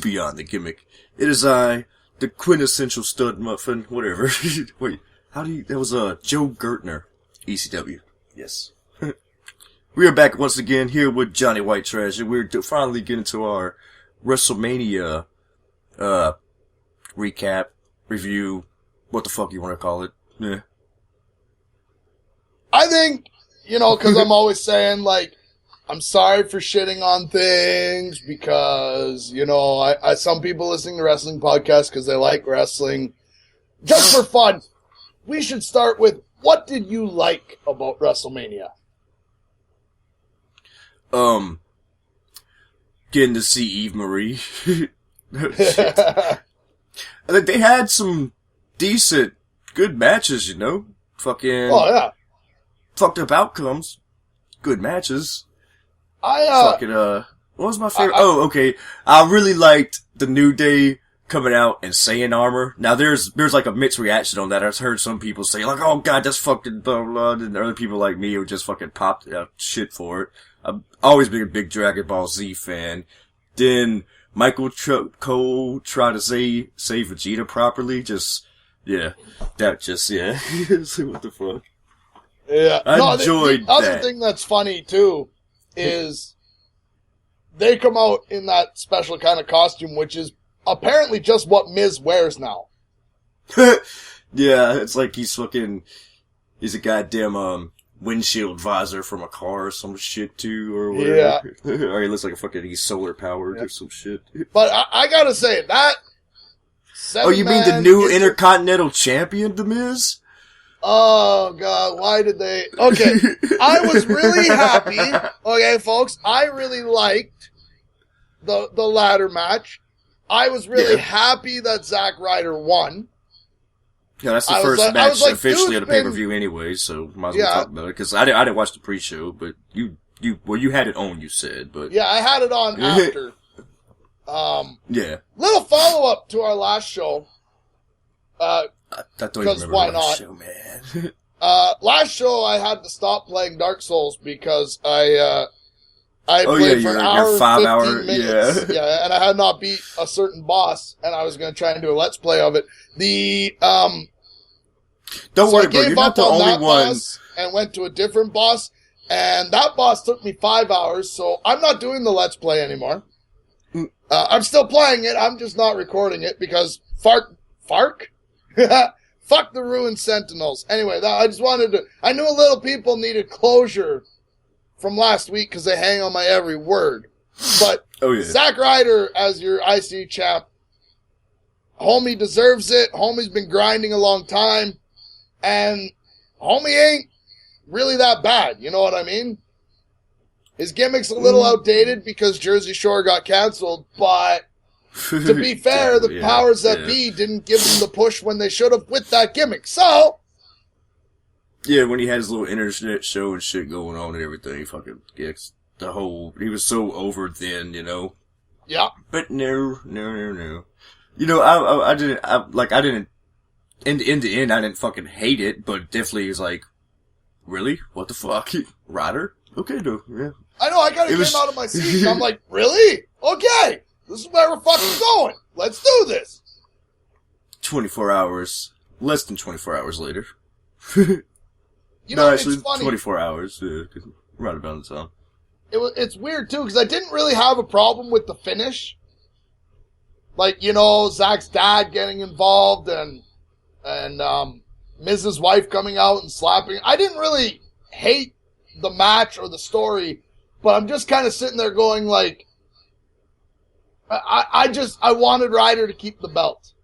beyond the gimmick. It is I, the quintessential stud muffin, whatever. Wait, that was, Joe Gertner, ECW. Yes. We are back once again here with Johnny White Trash, and we're finally getting to our WrestleMania, recap, review, what the fuck you want to call it. Yeah. I think, cause I'm always saying, like, I'm sorry for shitting on things because, some people listening to wrestling podcasts because they like wrestling. Just for fun, we should start with, what did you like about WrestleMania? Getting to see Eve Marie. They had some decent, good matches, Fucking. Oh, yeah. Fucked up outcomes. Good matches. What was my favorite? Okay. I really liked the New Day coming out and saying armor. Now there's like a mixed reaction on that. I've heard some people say like, oh god, that's fucking blah blah, and other people like me who just fucking popped shit for it. I've always been a big Dragon Ball Z fan. Then Michael Cole tried to say Vegeta properly. What the fuck? Yeah. I enjoyed the other thing that's funny too is they come out in that special kind of costume, which is apparently just what Miz wears now. Yeah, it's like he's a goddamn, windshield visor from a car or some shit too, or whatever. Yeah. Or he looks like he's solar powered or some shit. But I gotta say, that... Oh, you mean the new Intercontinental Champion, The Miz? Oh, God, why did they... Okay, I was really happy. Okay, folks, I really liked the ladder match. I was really happy that Zack Ryder won. Yeah, that's the first match officially at a pay-per-view anyway, so might as well talk about it. Because I didn't watch the pre-show, but you had it on, you said, but... Yeah, I had it on after. Yeah. Little follow-up to our last show. I don't even remember why the last show, man. Last show I had to stop playing Dark Souls because I played for an hour and 15 minutes. Yeah, and I had not beat a certain boss, and I was going to try and do a Let's Play of it. Don't worry, bro, you're not the only one. And went to a different boss, and that boss took me 5 hours, so I'm not doing the Let's Play anymore. I'm still playing it, I'm just not recording it, because Fark? Fuck the Ruined Sentinels. Anyway, I knew a little people needed closure from last week because they hang on my every word. But Zack Ryder as your IC champ, homie deserves it. Homie's been grinding a long time, and homie ain't really that bad. You know what I mean? His gimmick's a little outdated because Jersey Shore got canceled, but to be fair, the powers that be didn't give him the push when they should have with that gimmick. So... Yeah, when he had his little internet show and shit going on and everything, he fucking gets he was so over then, Yeah. But no. I didn't, in the end, I didn't fucking hate it, but definitely was like, really? What the fuck? Ryder? Okay, no, yeah. I know, I came out of my seat, I'm like, really? Okay! This is where we're fucking going! Let's do this! 24 hours. Less than 24 hours later. Actually, it's funny. 24 hours. Right about the time. It's weird, too, because I didn't really have a problem with the finish. Like, Zach's dad getting involved and Mrs. wife coming out and slapping. I didn't really hate the match or the story, but I'm just kind of sitting there going, like, I wanted Ryder to keep the belt.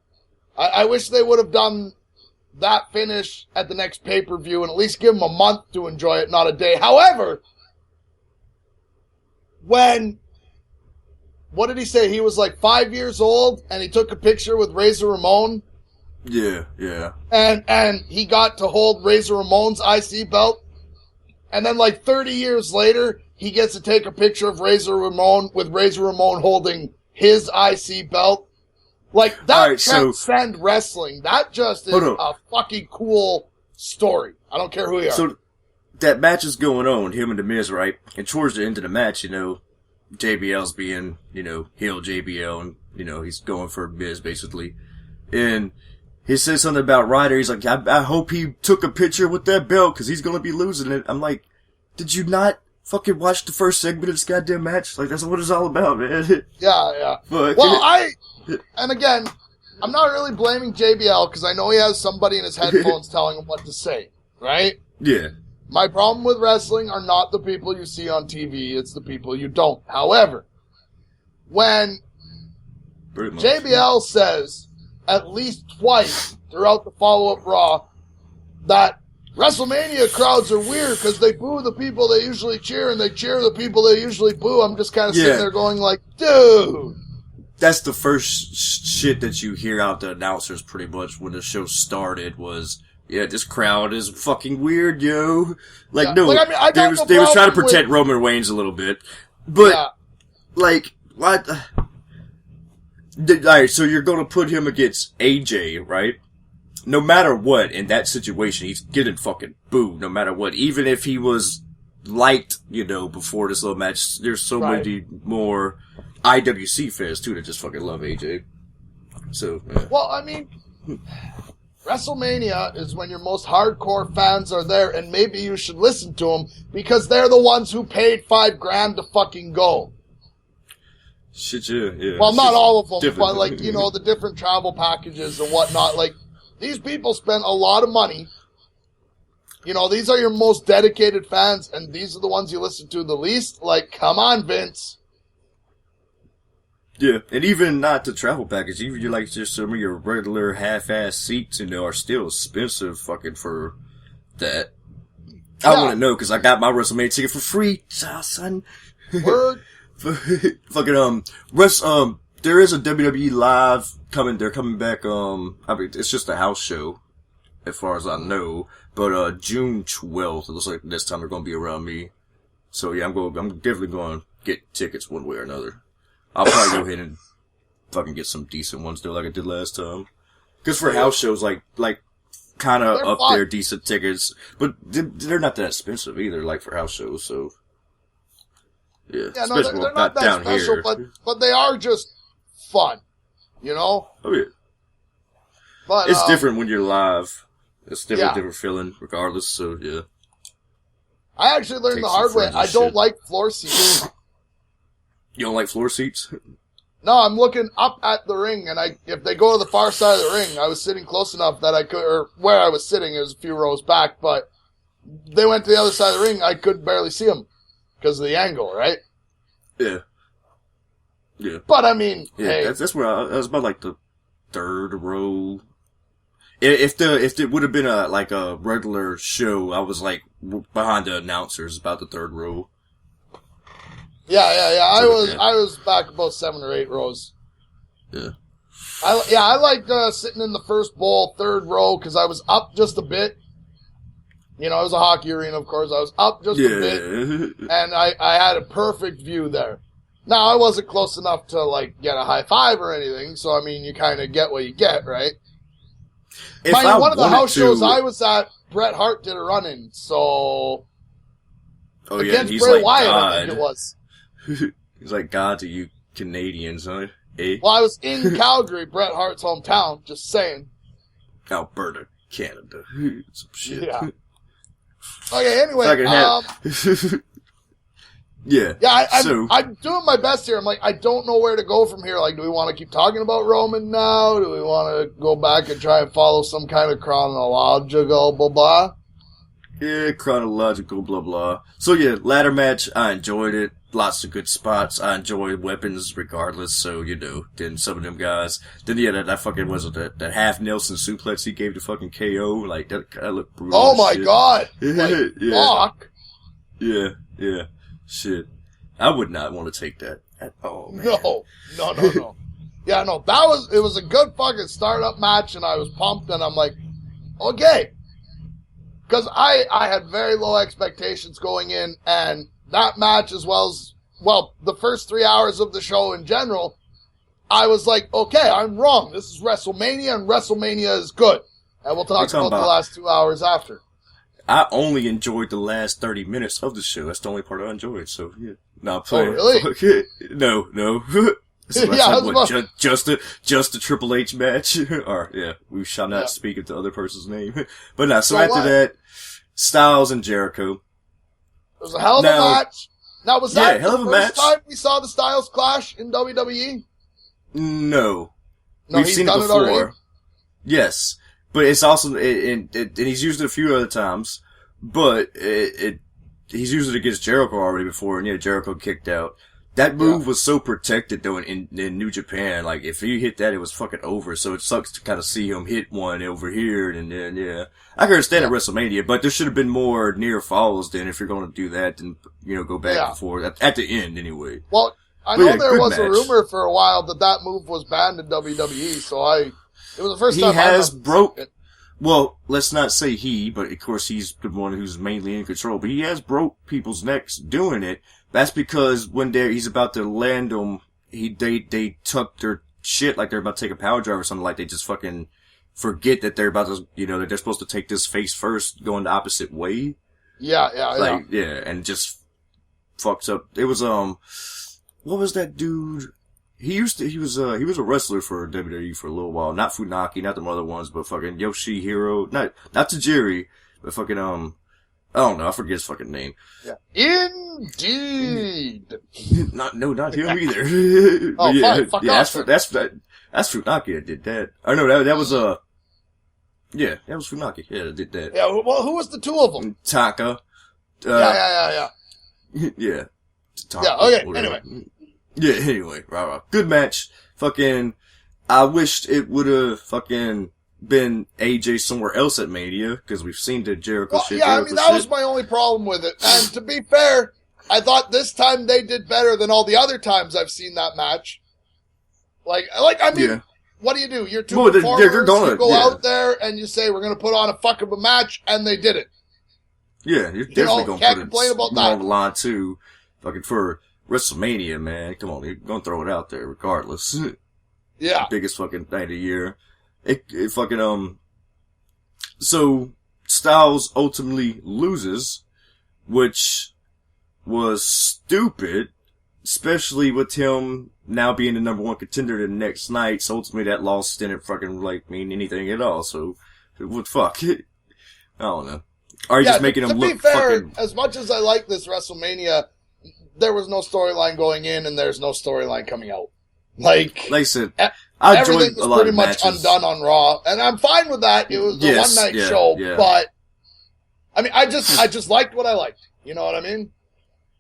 I wish they would have done that finish at the next pay-per-view and at least give him a month to enjoy it, not a day. However, what did he say? He was like 5 years old and he took a picture with Razor Ramon. Yeah. And he got to hold Razor Ramon's IC belt. And then like 30 years later, he gets to take a picture of Razor Ramon with Razor Ramon holding his IC belt. Like, that transcend wrestling. That just is a fucking cool story. I don't care who you are. So, that match is going on, him and The Miz, right? And towards the end of the match, JBL's being, heel JBL, and he's going for Miz, basically. And he says something about Ryder. He's like, I hope he took a picture with that belt, because he's going to be losing it. I'm like, did you not fucking watch the first segment of this goddamn match? Like, that's what it's all about, man. Yeah. Well, and again, I'm not really blaming JBL, because I know he has somebody in his headphones telling him what to say, right? Yeah. My problem with wrestling are not the people you see on TV, it's the people you don't. However, when JBL says at least twice throughout the follow-up Raw that WrestleMania crowds are weird because they boo the people they usually cheer and they cheer the people they usually boo, I'm just kind of sitting there going like, dude. That's the first shit that you hear out the announcers pretty much when the show started was, yeah, this crowd is fucking weird, yo. Like, yeah. No, like, I mean, they was trying to protect Roman Reigns a little bit. But, like, what? Alright, so you're gonna put him against AJ, right? No matter what, in that situation, he's getting fucking booed, no matter what. Even if he was liked, before this little match, there's so many more IWC fans, too, that just fucking love AJ. So, yeah. Well, I mean, WrestleMania is when your most hardcore fans are there, and maybe you should listen to them, because they're the ones who paid $5,000 to fucking go. Shit, yeah. Well, not all of them, but, like, the different travel packages and whatnot. Like, these people spend a lot of money. These are your most dedicated fans, and these are the ones you listen to the least. Like, come on, Vince. Yeah, and even not the travel package, even like just some of your regular half-ass seats, are still expensive fucking for that. I want to know, because I got my WrestleMania ticket for free, son. Word. Fucking, there is a WWE Live coming, they're coming back, it's just a house show, as far as I know, but, June 12th, it looks like this time they're gonna be around me. So yeah, I'm definitely going to get tickets one way or another. I'll probably go ahead and fucking get some decent ones though, like I did last time. Cause for house shows, like, kinda up there, decent tickets, but they're not that expensive either, like for house shows, so. Yeah, no, they're not that special, here. But they are just fun, Oh yeah. But it's different when you're live. It's definitely a different feeling, regardless. So yeah. I actually learned the hard way. I don't like floor seats. You don't like floor seats? No, I'm looking up at the ring, and if they go to the far side of the ring, I was sitting close enough that I could, or where I was sitting, it was a few rows back, but they went to the other side of the ring, I could barely see them. Because of the angle, right? Yeah. Yeah. But, I mean, hey. That's where I was about, like, the third row. If it would have been a regular show, I was, like, behind the announcers, about the third row. Yeah. I was back about 7 or 8 rows. Yeah. I liked sitting in the first bowl, third row, because I was up just a bit. It was a hockey arena, of course. I was up just a bit, and I had a perfect view there. Now, I wasn't close enough to, like, get a high five or anything, so, I mean, you kind of get what you get, right? One of the house shows I was at, Bret Hart did a run-in, so... Oh, yeah, against he's Bray like Wyatt, God. I think it was. He's like God to you Canadians, huh? Eh? Well, I was in Calgary, Bret Hart's hometown, just saying. Alberta, Canada. Some shit. Yeah. Okay, anyway, yeah. Yeah, I'm doing my best here. I'm like, I don't know where to go from here. Like, do we want to keep talking about Roman now? Do we want to go back and try and follow some kind of chronological blah blah? Yeah, chronological blah blah. So yeah, ladder match, I enjoyed it. Lots of good spots. I enjoy weapons regardless, so, then some of them guys. Then, that fucking, that half Nelson suplex he gave to fucking KO, like, that looked brutal. Oh my god! Like, fuck! Yeah. Shit. I would not want to take that at all, man. No. Yeah, no, it was a good fucking start-up match, and I was pumped, and I'm like, okay. Because I had very low expectations going in, and that match, as well as, the first 3 hours of the show in general, I was like, okay, I'm wrong. This is WrestleMania, and WrestleMania is good. And we'll talk about the last 2 hours after. I only enjoyed the last 30 minutes of the show. That's the only part I enjoyed, so, yeah. No, I'm playing. Oh, really? No. So that's just a Triple H match? Or, yeah, we shall not speak of the other person's name. But no, so after that, Styles and Jericho. It was a hell of a match. Now, was that the first time we saw the Styles clash in WWE? No, we've seen it before. Yes, but it's also, and he's used it a few other times, but he's used it against Jericho already before, and yeah, Jericho kicked out. That move was so protected though in New Japan. Like if you hit that, it was fucking over. So it sucks to kind of see him hit one over here, and then I can understand at WrestleMania, but there should have been more near falls. Then if you're going to do that, then go back and forth at the end anyway. Well, I know there was a rumor for a while that move was banned in WWE. So it was the first time he has broke. Well, let's not say he, but of course he's the one who's mainly in control. But he has broke people's necks doing it. That's because when he's about to land them, they tuck their shit like they're about to take a power drive or something. Like they just fucking forget that they're about to, that they're supposed to take this face first, going the opposite way. Yeah. And just fucks up. It was what was that dude? He was a wrestler for WWE for a little while. Not Funaki, not the other ones, but fucking Yoshihiro. Not Tajiri, but fucking I don't know. I forget his fucking name. Yeah. Indeed. Not him either. Fine. Fuck off. That's Funaki that did that. I know that was that was Funaki. Yeah, that did that. Yeah. Well, who was the two of them? Taka. Yeah. Yeah. Taka, yeah. Okay. Whatever. Anyway. Yeah. Anyway. Right. Good match. Fucking. I wished it would have fucking been AJ somewhere else at Mania, because we've seen the Jericho shit. Yeah, I mean, that was my only problem with it. And to be fair, I thought this time they did better than all the other times I've seen that match. I mean, what do? You're two performers, you go out there and you say, we're going to put on a fuck of a match, and they did it. Yeah, you're definitely going to put it on the line too. Fucking for WrestleMania, man. Come on, you're going to throw it out there regardless. Yeah. Biggest fucking night of the year. It fucking, so Styles ultimately loses, which was stupid, especially with him now being the number one contender the next night. So ultimately that loss didn't fucking, mean anything at all. So, what fuck? I don't know. Are you just making him look fucking... As much as I like this WrestleMania, there was no storyline going in and there's no storyline coming out. Like I said, everything was pretty much undone on Raw, and I'm fine with that. It was a one-night show, but I mean, I just liked what I liked. You know what I mean?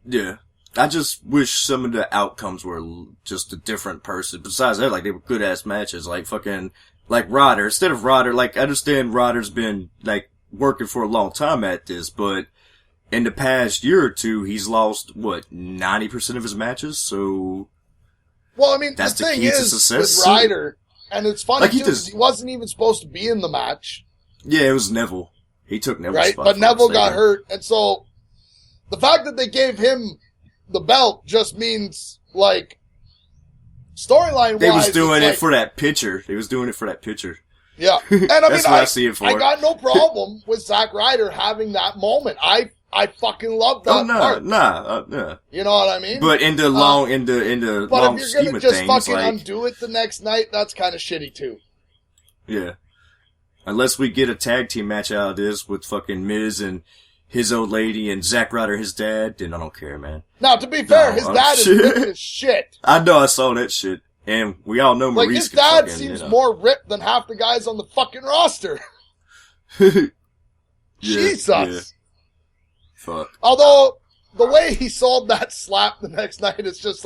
Yeah. I just wish some of the outcomes were just a different person. Besides that, they were good-ass matches. Ryder. Instead of Ryder, I understand Ryder's been, working for a long time at this, but in the past year or two, he's lost, 90% of his matches? So... Well, I mean, the thing is, with Ryder, and it's funny, too, because he wasn't even supposed to be in the match. Yeah, it was Neville. He took Neville's spot. But Neville got hurt, and so the fact that they gave him the belt just means, storyline-wise... They was doing it for that picture. They was doing it for that picture. Yeah. And I mean, I see it for. I got no problem with Zack Ryder having that moment. I fucking love that part. Nah. You know what I mean? But in the long scheme of things, but if you're gonna just fucking undo it the next night, that's kind of shitty too. Yeah. Unless we get a tag team match out of this with fucking Miz and his old lady and Zack Ryder, his dad, then I don't care, man. Now, to be fair, his dad is ripped as shit. I know, I saw that shit. And we all know Maurice his dad seems more ripped than half the guys on the fucking roster. Jesus. Yeah. Fuck. Although, the way he sold that slap the next night is just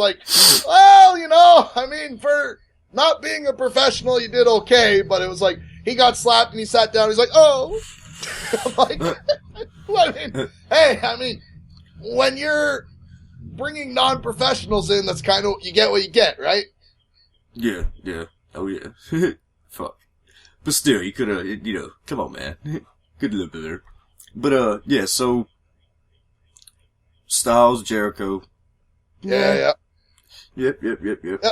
for not being a professional, you did okay, but it was he got slapped and he sat down, he's like, oh. When you're bringing non-professionals in, that's kind of, you get what you get, right? Yeah. Oh, yeah. Fuck. But still, you could have, come on, man. Could have lived better. But, so... Styles, Jericho. Yeah. Yep.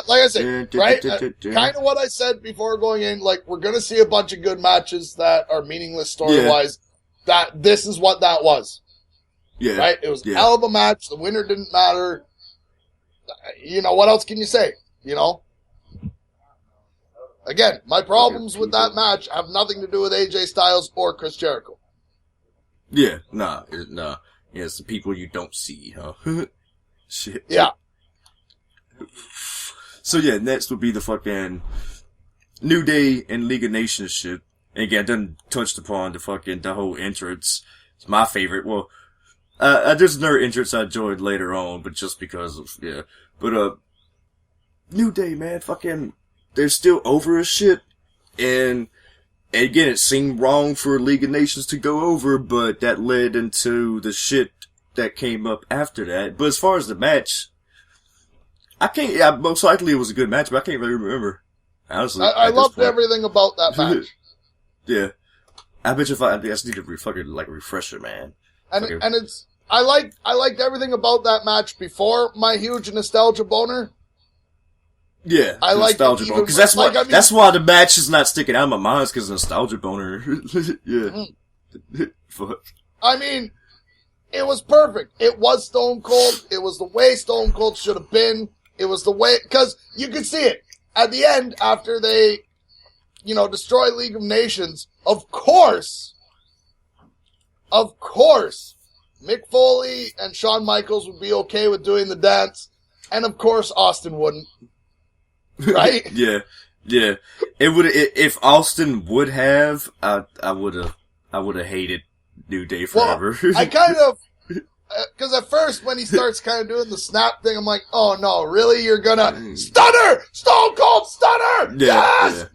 Like I said, right? Kind of what I said before going in, we're gonna see a bunch of good matches that are meaningless story-wise. That this is what that was. Yeah. Right? It was a hell of a match. The winner didn't matter. What else can you say? You know? Again, my problems with that match have nothing to do with AJ Styles or Chris Jericho. Yeah, nah. Yeah, it's the people you don't see, huh? Shit. Yeah. So yeah, next would be the fucking New Day and League of Nations shit. And again, I done touched upon the whole entrance. It's my favorite. Well, there's another entrance I enjoyed later on, but just because of, yeah. But, New Day, man, they're still over as shit. And again, it seemed wrong for League of Nations to go over, but that led into the shit that came up after that. But as far as the match, most likely it was a good match, but I can't really remember. Honestly. I loved everything about that match. Yeah. I bet you I just need a fucking, refresher, man. And I liked everything about that match before my huge nostalgia boner. Yeah, I like nostalgia boner because that's why the match is not sticking out of my mind, because nostalgia boner. Yeah, fuck. I mean, it was perfect. It was Stone Cold. It was the way Stone Cold should have been. It was the way, because you could see it at the end after they, destroy League of Nations. Of course, Mick Foley and Shawn Michaels would be okay with doing the dance, and of course Austin wouldn't. Right? Yeah. It would if Austin would have, I would have hated New Day forever. Well, I kind of, because at first when he starts kind of doing the snap thing, I'm like, oh no, really? You're gonna stunner, Stone Cold stunner, yes.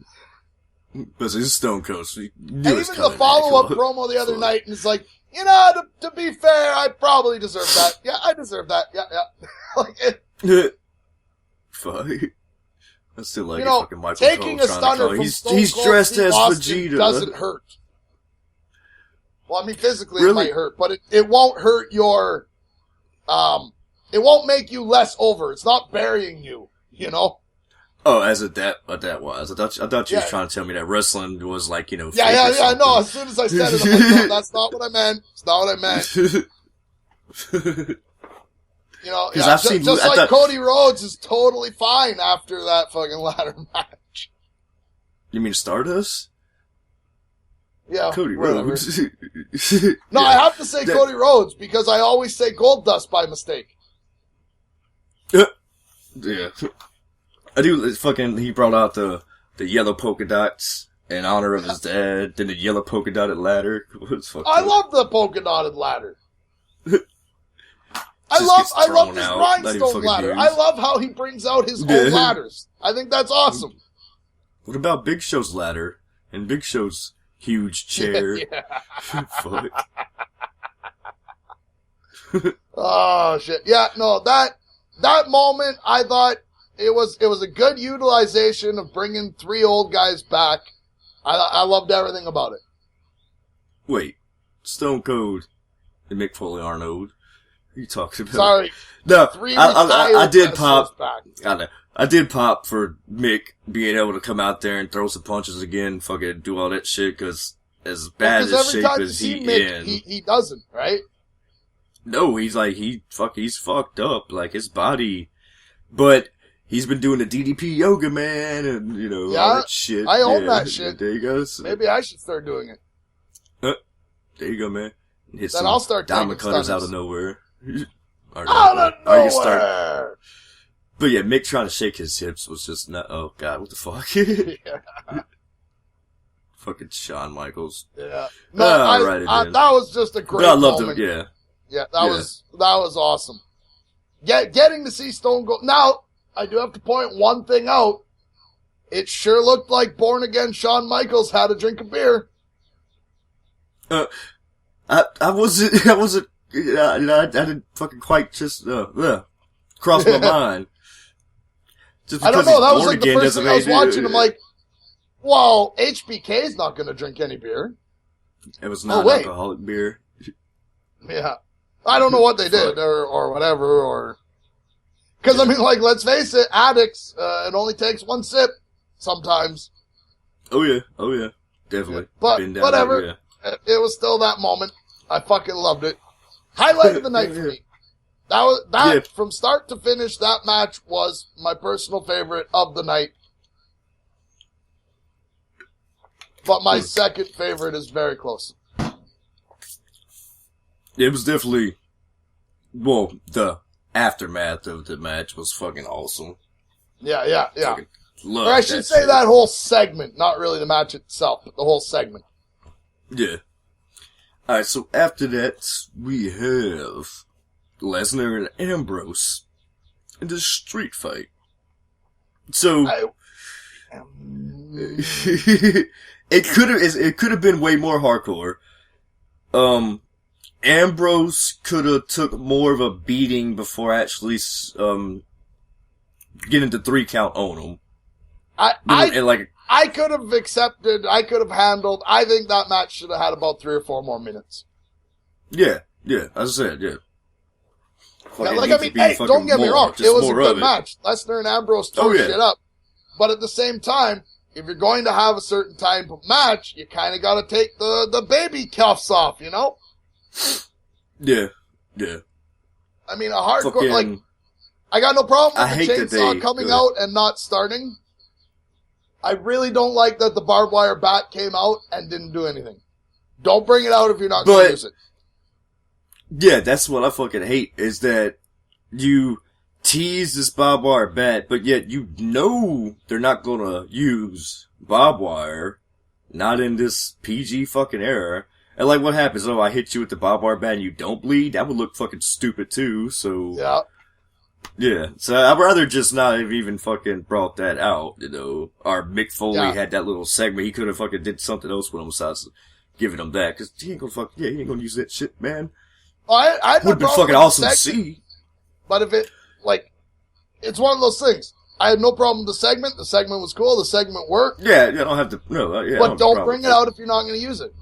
Yeah. But it's Stone Cold. So and even the follow-up promo the other night, and it's like, to be fair, I probably deserve that. Yeah, I deserve that. Yeah. Fuck. I still like fucking Michael taking Cole a stunner from Stone Cold he's dressed Steve as Austin Vegeta. Doesn't hurt. Well, I mean, physically it might hurt, but it won't hurt your, it won't make you less over. It's not burying you, Oh, as that was. I thought you was trying to tell me that wrestling was like, Yeah, no, as soon as I said it, I'm like, no, that's not what I meant. It's not what I meant. I've seen Cody Rhodes is totally fine after that fucking ladder match. You mean Stardust? Yeah, Cody Rhodes. No, I have to say Cody Rhodes because I always say Goldust by mistake. Yeah. I do he brought out the yellow polka dots in honor of his dad, then the yellow polka dotted ladder. I love the polka dotted ladder. I love his rhinestone ladder. I love how he brings out his own ladders. I think that's awesome. What about Big Show's ladder and Big Show's huge chair? Fuck. Oh shit! Yeah, no, that moment I thought it was a good utilization of bringing three old guys back. I loved everything about it. Wait, Stone Cold and Mick Foley aren't old. What are you talking about? Sorry. No, I did pop. I did pop for Mick being able to come out there and throw some punches again, fucking do all that shit, because as bad as shape as he in, he doesn't, right? No, he's fucked up, like his body, but he's been doing the DDP yoga, man, and all that shit. I own that shit. There you go. Maybe I should start doing it. There you go, man. Then I'll start diamond cutters out of nowhere. Out of nowhere! But yeah, Mick trying to shake his hips was just not. Oh god, what the fuck? Yeah. Fucking Shawn Michaels. Yeah. No, that was just a great. But I loved moment. Yeah. Yeah, that was awesome. Getting to see Stone Cold. Now, I do have to point one thing out. It sure looked like born again Shawn Michaels had a drink of beer. I wasn't. I didn't fucking quite just cross my mind. Just I don't know. That was like the first thing I was watching. I'm like, well, HBK's not going to drink any beer. It was not alcoholic beer. Yeah, I don't know what they did or whatever or because I mean, like, let's face it, addicts. It only takes one sip sometimes. Oh yeah, definitely. Yeah. But whatever. It was still that moment. I fucking loved it. Highlight of the night for me. From start to finish, that match was my personal favorite of the night. But my second favorite is very close. It was definitely, well, the aftermath of the match was fucking awesome. Yeah. Or I should say that whole segment, not really the match itself, but the whole segment. Yeah. Alright, so after that, we have Lesnar and Ambrose in the street fight. So, it could have been way more hardcore. Ambrose could have took more of a beating before actually, getting the 3 count on him. I could have accepted, I could have handled, I think that match should have had about 3 or 4 more minutes. Yeah, as I said, yeah. Don't get me wrong, it was a good match. Lesnar and Ambrose tore shit up. But at the same time, if you're going to have a certain type of match, you kind of got to take the baby cuffs off, you know? Yeah. I mean, a hardcore, I got no problem with the chainsaw coming out and not starting. I really don't like that the barbed wire bat came out and didn't do anything. Don't bring it out if you're not going to use it. Yeah, that's what I fucking hate, is that you tease this barbed wire bat, but yet you know they're not gonna use barbed wire, not in this PG fucking era. And like, what happens? Oh, I hit you with the barbed wire bat and you don't bleed? That would look fucking stupid too, so... Yeah. Yeah, so I'd rather just not have even fucking brought that out, you know. Or Mick Foley had that little segment, he could have fucking did something else with him besides giving him that, cause he ain't gonna use that shit, man. I would have been fucking awesome to see. But if it's one of those things. I had no problem with the segment was cool, the segment worked. Yeah, I don't have to, but don't bring it out if you're not gonna use it.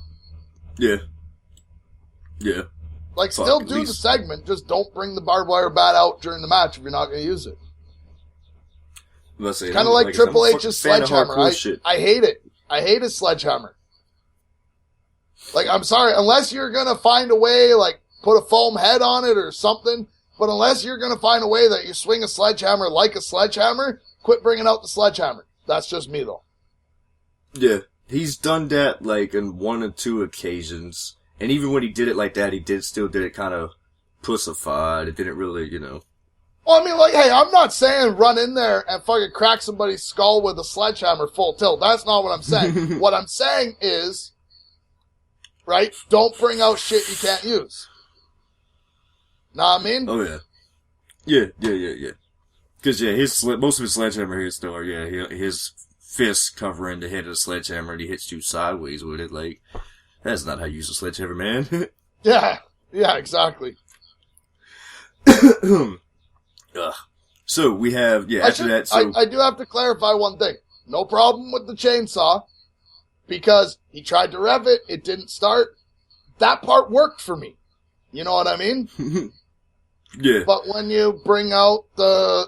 Yeah. Still do the segment, just don't bring the barbed wire bat out during the match if you're not going to use it. Kind of like Triple H's sledgehammer. I hate it. I hate his sledgehammer. I'm sorry, unless you're going to find a way, put a foam head on it or something, but unless you're going to find a way that you swing a sledgehammer like a sledgehammer, quit bringing out the sledgehammer. That's just me, though. Yeah, he's done that, in 1 or 2 occasions. And even when he did it like that, he still did it kind of pussified. It didn't really, Well, I mean, hey, I'm not saying run in there and fucking crack somebody's skull with a sledgehammer full tilt. That's not what I'm saying. What I'm saying is, right, don't bring out shit you can't use. Know what I mean? Oh, yeah. Yeah. Because, most of his sledgehammer hits, though, his fists covering the head of the sledgehammer and he hits you sideways with it, that's not how you use a sledgehammer, man. Yeah, exactly. So, we have, I do have to clarify one thing. No problem with the chainsaw, because he tried to rev it, it didn't start. That part worked for me. You know what I mean? Yeah. But when you bring out the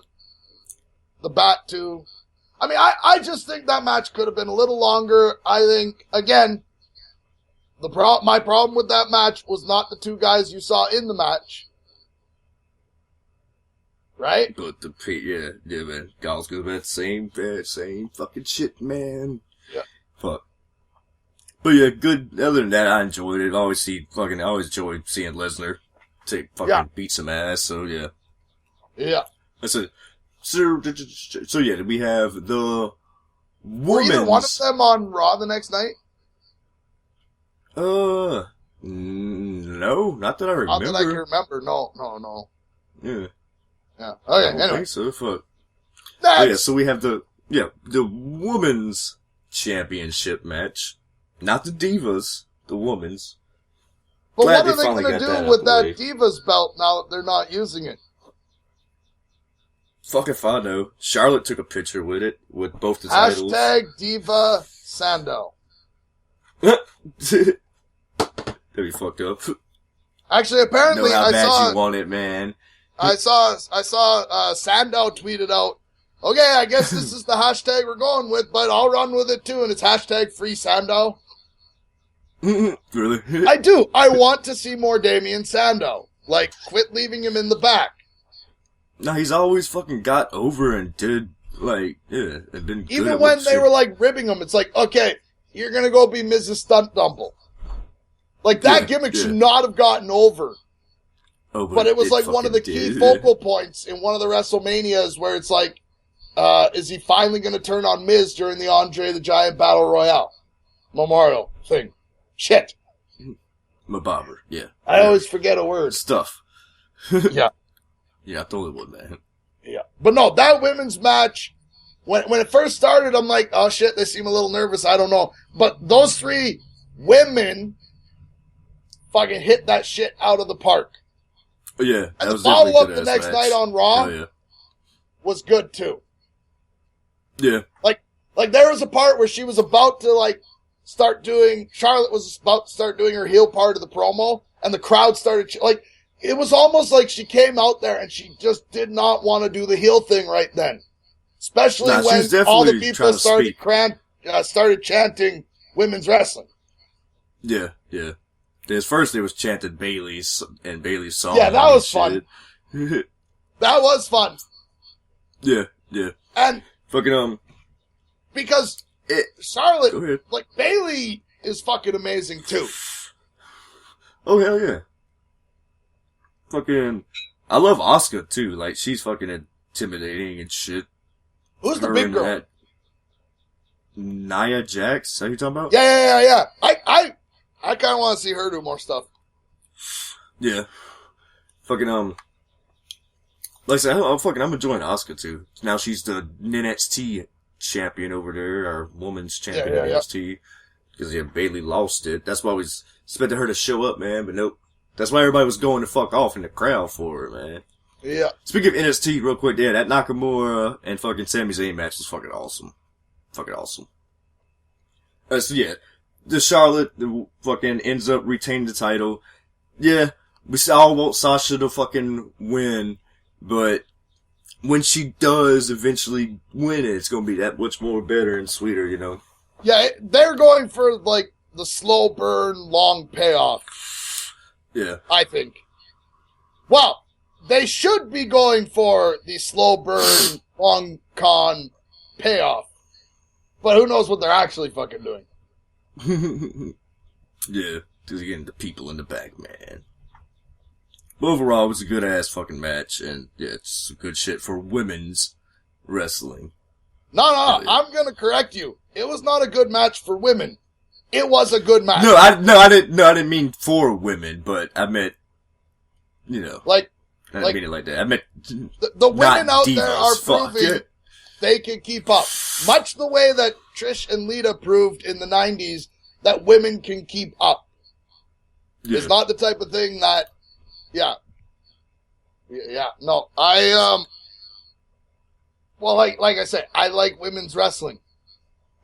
bat to... I mean, I just think that match could have been a little longer. I think, again... My problem with that match was not the 2 guys you saw in the match. Right? But yeah, man. Guys go about the same fucking shit, man. Yeah. Fuck. But yeah, good. Other than that, I enjoyed it. I always enjoyed seeing Lesnar beat some ass, so yeah. Yeah. That's it. So yeah, we have the women's... Were either one of them on Raw the next night? No, not that I remember. Not that I can remember. No. Yeah. Okay, anyway. Think so, fuck. So we have the women's championship match. Not the Divas, the women's. But what are they going to do with that Divas belt now that they're not using it? Fuck if I know. Charlotte took a picture with it, with both the titles. Diva Sandow. That'd be fucked up. Actually, apparently, I saw you want it, man. I saw Sandow tweeted out, okay, I guess this is the hashtag we're going with, but I'll run with it too, and it's hashtag free Sandow. Really? I do. I want to see more Damian Sandow. Like, quit leaving him in the back. No, he's always fucking got over and did, like, yeah, and been good. Even when they were, like, ribbing him, it's like, okay, you're gonna go be Mrs. Stunt Double. Like, that gimmick should not have gotten over. Oh, but it was, like, one of the key focal points in one of the WrestleManias where it's like, is he finally gonna turn on Miz during the Andre the Giant Battle Royale Memorial thing? Shit. Mabobber, yeah. I always forget a word. Stuff. Yeah. Yeah, I totally would, man. Yeah. But no, that women's match, when it first started, I'm like, oh shit, they seem a little nervous. I don't know. But those three women fucking hit that shit out of the park. Oh, yeah. And the follow-up the next night on Raw was good too. Yeah. Like there was a part where she was about to like Charlotte was about to start doing her heel part of the promo, and the crowd started, like, it was almost like she came out there and she just did not want to do the heel thing right then. Especially when all the people started chanting women's wrestling. Yeah, yeah. At first it was chanted Bayley's song. Yeah, that was fun. That was fun. Yeah, yeah. And fucking because Charlotte, like, Bayley is fucking amazing too. Oh hell yeah. Fucking, I love Asuka too. Like, she's fucking intimidating and shit. Who's the big girl? Nia Jax? Is that who you talking about? Yeah. I kind of want to see her do more stuff. Yeah. Fucking, like I said, I'm enjoying Asuka too. Now she's the NXT champion over there, or women's champion of NXT. Because, Bayley lost it. That's why we expected her to show up, man, but nope. That's why everybody was going to fuck off in the crowd for her, man. Yeah. Speaking of NXT, real quick, that Nakamura and fucking Sami Zayn match was fucking awesome. Fucking awesome. So yeah, the Charlotte fucking ends up retaining the title. Yeah, we all want Sasha to fucking win, but when she does eventually win it, it's gonna be that much more better and sweeter, you know? Yeah, they're going for, like, the slow burn, long payoff. Yeah. I think. Well, they should be going for the slow burn, long con payoff. But who knows what they're actually fucking doing. Yeah, because you're getting the people in the back, man. But overall, it was a good-ass fucking match, and yeah, it's some good shit for women's wrestling. No, I'm gonna correct you. It was not a good match for women. It was a good match. I didn't mean for women, but I meant, you know. I didn't mean it like that. I meant the women out there are proving they can keep up. Much the way that Trish and Lita proved in the 90s that women can keep up. Yeah. It's not the type of thing that, no, well, like I said, I like women's wrestling.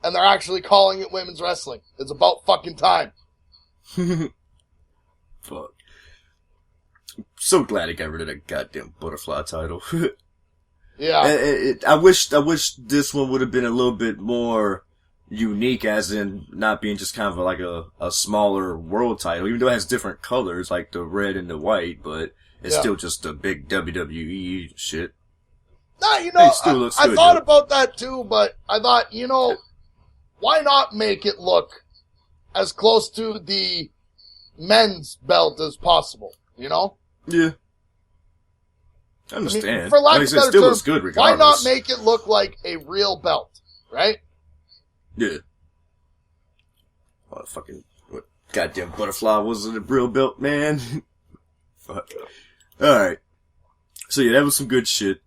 And they're actually calling it women's wrestling. It's about fucking time. Fuck. I'm so glad it got rid of that goddamn butterfly title. Yeah. I wish this one would have been a little bit more unique, as in not being just kind of like a smaller world title, even though it has different colors, like the red and the white, but it's still just a big WWE shit. Nah, I thought about that too, but I thought, why not make it look as close to the men's belt as possible, Yeah. I understand. I mean, for lack of a better term, looks good regardless. Why not make it look like a real belt, right? Yeah. What goddamn butterfly wasn't a real belt, man. Fuck. Alright. So yeah, that was some good shit.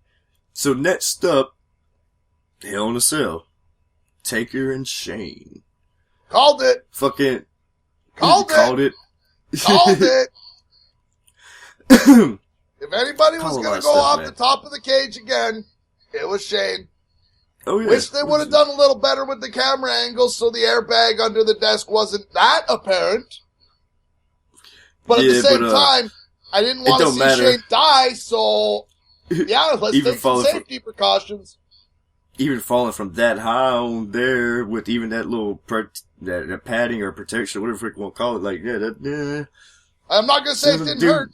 So next up, Hell in a Cell. Taker and Shane. Called it. Fucking. Called it. Called it. If anybody was going to go off the top of the cage again, it was Shane. Oh, yeah. Wish they would have done a little better with the camera angles so the airbag under the desk wasn't that apparent. But at the same time, I didn't want to see Shane die, so let's take some safety precautions. Even falling from that high on there with even that little that padding or protection, whatever you want to call it, like, I'm not going to say it didn't hurt.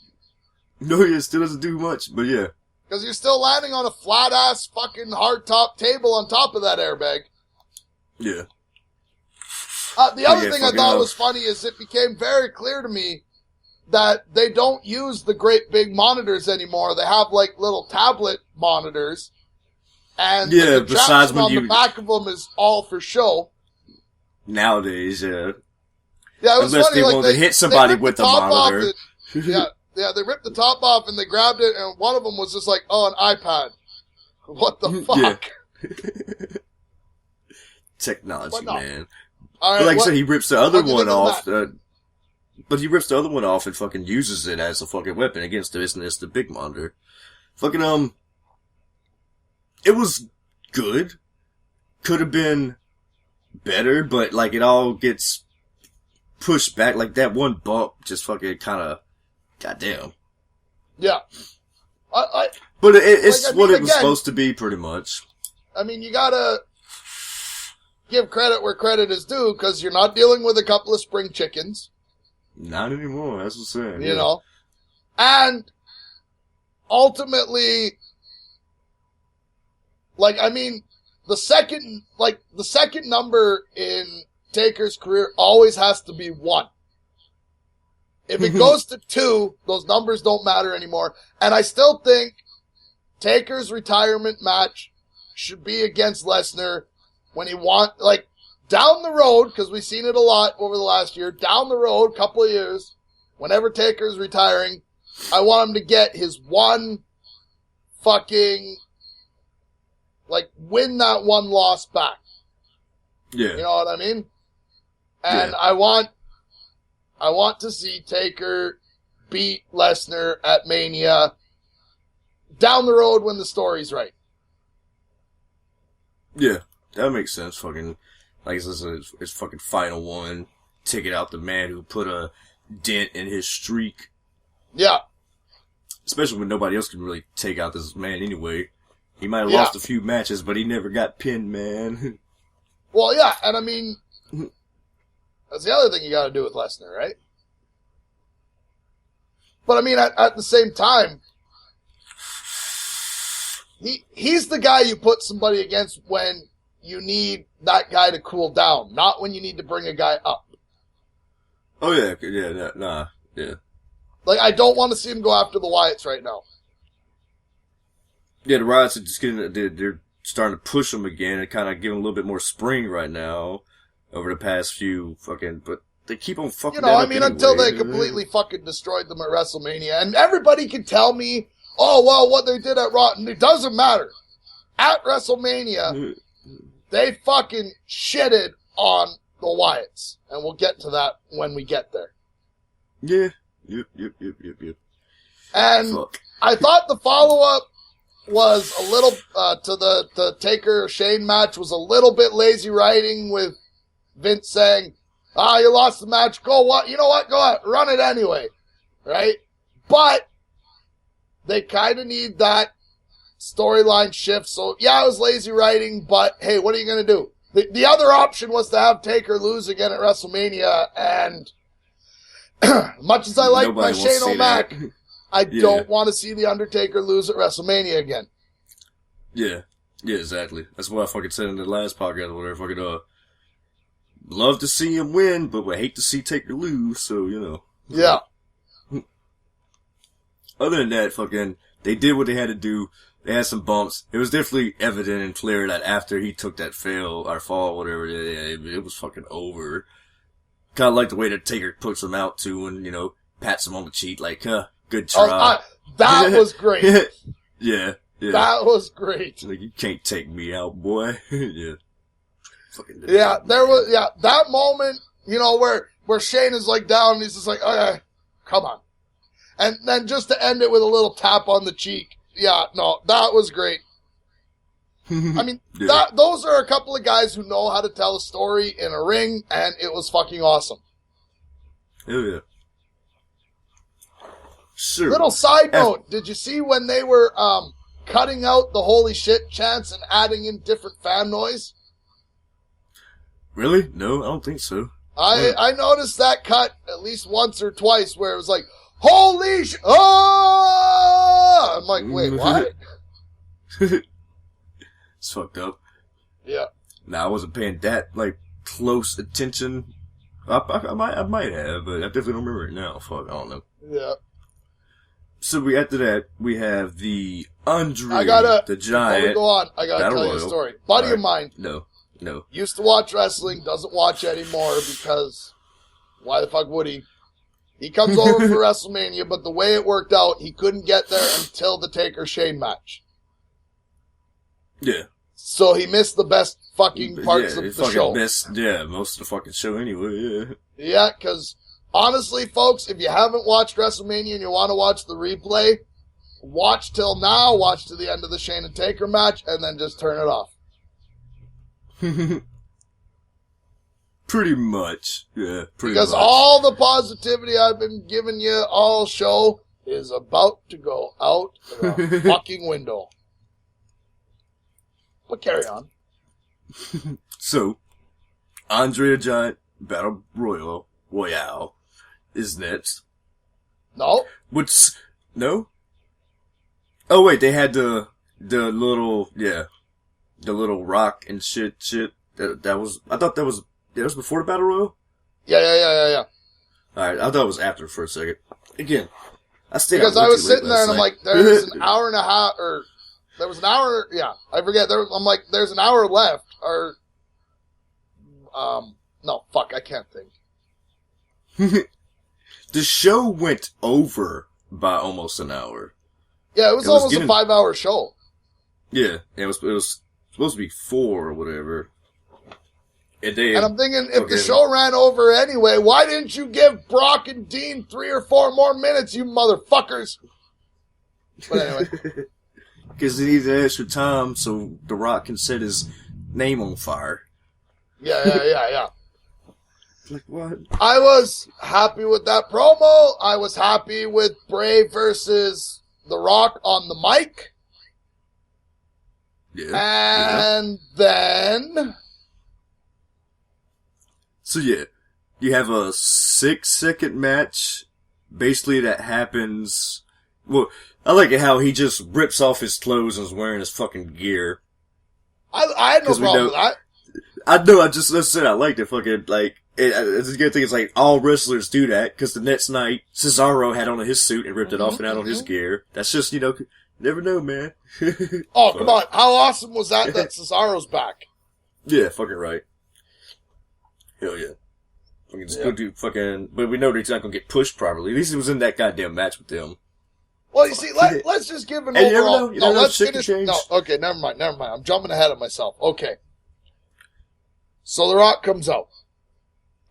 No, yeah, it still doesn't do much, but yeah. Because you're still landing on a flat-ass fucking hard-top table on top of that airbag. Yeah. The other thing I thought was funny is it became very clear to me that they don't use the great big monitors anymore. They have like little tablet monitors. And the contraption on the back of them is all for show. Nowadays, yeah. Yeah, it was unless funny, they like want to hit somebody with the monitor. Yeah, they ripped the top off and they grabbed it, and one of them was just like, oh, an iPad. What the fuck? Yeah. Technology, no. man. All right, but like I said, he rips the other one off. But he rips the other one off and fucking uses it as a fucking weapon against the big monitor. Fucking, it was good. Could have been better, but like it all gets pushed back. Like that one bump just fucking kind of, goddamn. Yeah. But it's what it was supposed to be, pretty much. I mean, you gotta give credit where credit is due, because you're not dealing with a couple of spring chickens. Not anymore, that's what I'm saying. You know? And ultimately, like, I mean, the second number in Taker's career always has to be 1. If it goes to 2, those numbers don't matter anymore. And I still think Taker's retirement match should be against Lesnar when he down the road, because we've seen it a lot over the last year, down the road, couple of years, whenever Taker's retiring, I want him to get his one fucking, win that one loss back. Yeah. You know what I mean? And I want to see Taker beat Lesnar at Mania down the road when the story's right. Yeah, that makes sense. Fucking, like this is his fucking final one. Take it out the man who put a dent in his streak. Yeah. Especially when nobody else can really take out this man anyway. He might have lost a few matches, but he never got pinned, man. Well, yeah, and I mean, that's the other thing you gotta do with Lesnar, right? But I mean, at the same time, he's the guy you put somebody against when you need that guy to cool down, not when you need to bring a guy up. Oh yeah, yeah. Like, I don't want to see him go after the Wyatts right now. Yeah, the Wyatts are just they're starting to push him again and kind of give him a little bit more spring right now over the past few but they keep on fucking until they completely fucking destroyed them at WrestleMania. And everybody can tell me, oh, well, what they did at Raw, and it doesn't matter. At WrestleMania, they fucking shitted on the Wyatts. And we'll get to that when we get there. Yeah. Yep. And I thought the follow-up was a little, to the Taker-Shane match was a little bit lazy writing with Vince saying, you lost the match, you know what, go ahead, run it anyway, right? But they kind of need that storyline shift, so yeah, it was lazy writing, but hey, what are you going to do? The other option was to have Taker lose again at WrestleMania, and much as I like my Shane O'Mac, I don't want to see The Undertaker lose at WrestleMania again. Yeah, exactly. That's what I fucking said in the last podcast or whatever. Fucking, love to see him win, but we hate to see Taker lose, so, you know. Yeah. Other than that, fucking, they did what they had to do. They had some bumps. It was definitely evident and clear that after he took that fall, whatever, it was fucking over. Kind of like the way that Taker puts him out too, and, you know, pats him on the cheek, like, good try. That was great. Yeah. That was great. Like, you can't take me out, boy. Yeah. Fucking that moment, you know, where Shane is like down and he's just like, okay, come on. And then just to end it with a little tap on the cheek. Yeah, no, that was great. I mean, those are a couple of guys who know how to tell a story in a ring, and it was fucking awesome. Oh, yeah. Sure. Little side note, did you see when they were cutting out the holy shit chants and adding in different fan noise? Really? No, I don't think so. I noticed that cut at least once or twice where it was like, holy sh... Oh! I'm like, wait, what? It's fucked up. Yeah. Nah, I wasn't paying that, like, close attention. I might have, but I definitely don't remember it now. Fuck, I don't know. Yeah. So after that, we have the Andre the Giant. Before we go on, I gotta tell you a story. Buddy of mine. No. Used to watch wrestling, doesn't watch anymore because why the fuck would he? He comes over for WrestleMania, but the way it worked out, he couldn't get there until the Taker Shane match. Yeah. So he missed the best fucking parts of the show. Most of the fucking show anyway, yeah. Yeah, because honestly, folks, if you haven't watched WrestleMania and you want to watch the replay, watch till now, watch to the end of the Shane and Taker match, and then just turn it off. Pretty much. Yeah, pretty because much. All the positivity I've been giving you all show is about to go out the fucking window. But carry on. So, Andre the Giant Battle Royale is next. No. No? Oh wait, they had the little rock and shit. That was, I thought that was before the Battle Royal? Yeah. Alright, I thought it was after for a second. Again, I stayed because I was sitting there and I'm like, there's an hour and a half, or there was an hour, yeah, I forget. I'm like, there's an hour left, or, no, fuck, I can't think. The show went over by almost an hour. Yeah, it was almost a 5-hour show. Yeah, it was supposed to be 4 or whatever. And I'm thinking, if the show ran over anyway, why didn't you give Brock and Dean 3 or 4 more minutes, you motherfuckers? But anyway. Because they needed extra time so The Rock can set his name on fire. Yeah. Like, what? I was happy with that promo. I was happy with Bray versus The Rock on the mic. Yeah. And then... So yeah, you have a 6-second match, basically that happens, well, I like it how he just rips off his clothes and is wearing his fucking gear. I had no problem with that. I know, I said I liked it fucking, like, it's a good thing, it's like, all wrestlers do that, cause the next night, Cesaro had on his suit and ripped it off and out on his gear. That's just, never know, man. Oh, come on, how awesome was that Cesaro's back? Yeah, fucking right. Hell yeah. Fucking just go do fucking, but we know that he's not gonna get pushed properly. At least he was in that goddamn match with them. Well, you see, let's just give an overall. You never know, let's shit finish. can change. No, okay, never mind. I'm jumping ahead of myself. Okay. So The Rock comes out.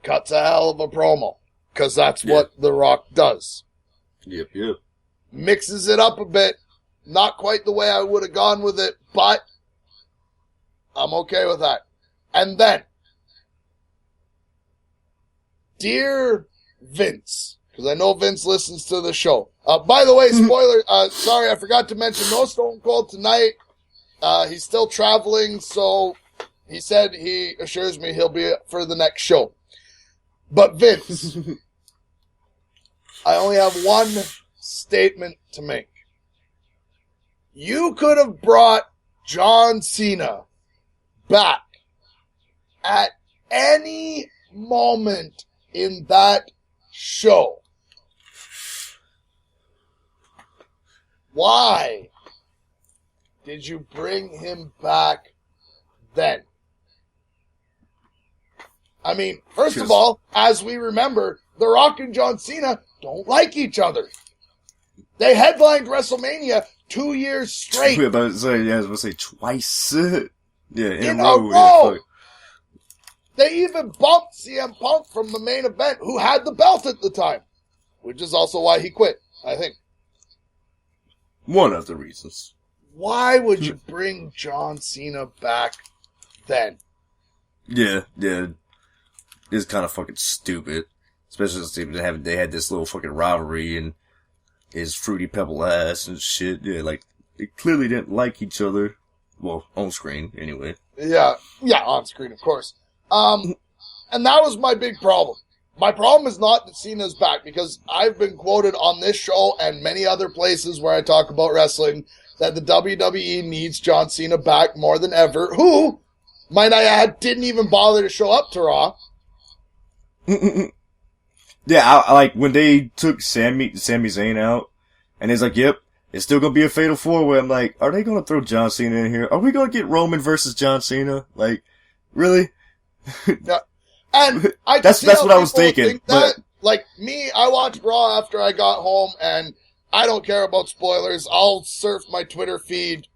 Cuts a hell of a promo. Because that's what The Rock does. Yep. Mixes it up a bit. Not quite the way I would have gone with it, but I'm okay with that. And then, dear Vince, because I know Vince listens to the show. By the way, spoiler, sorry, I forgot to mention, no Stone Cold tonight. He's still traveling, so he said he assures me he'll be for the next show. But Vince, I only have one statement to make. You could have brought John Cena back at any moment in that show. Why did you bring him back then? I mean, first of all, as we remember, The Rock and John Cena don't like each other. They headlined WrestleMania 2 years straight. I was about to say twice. Yeah, in a row. Yeah, they even bumped CM Punk from the main event, who had the belt at the time. Which is also why he quit, I think. One of the reasons. Why would you bring John Cena back then? Yeah. It's kind of fucking stupid. Especially since they had this little fucking rivalry and his fruity pebble ass and shit. Yeah, like, they clearly didn't like each other. Well, on screen, anyway. Yeah, on screen, of course. And that was my big problem. My problem is not that Cena's back, because I've been quoted on this show and many other places where I talk about wrestling that the WWE needs John Cena back more than ever, who, might I add, didn't even bother to show up to Raw. Yeah, I like when they took Sami Zayn out, and it's like, yep, it's still gonna be a fatal 4-way. I'm like, are they gonna throw John Cena in here? Are we gonna get Roman versus John Cena? Like, really? Yeah. And that's what I was thinking. But like me, I watched Raw after I got home, and I don't care about spoilers. I'll surf my Twitter feed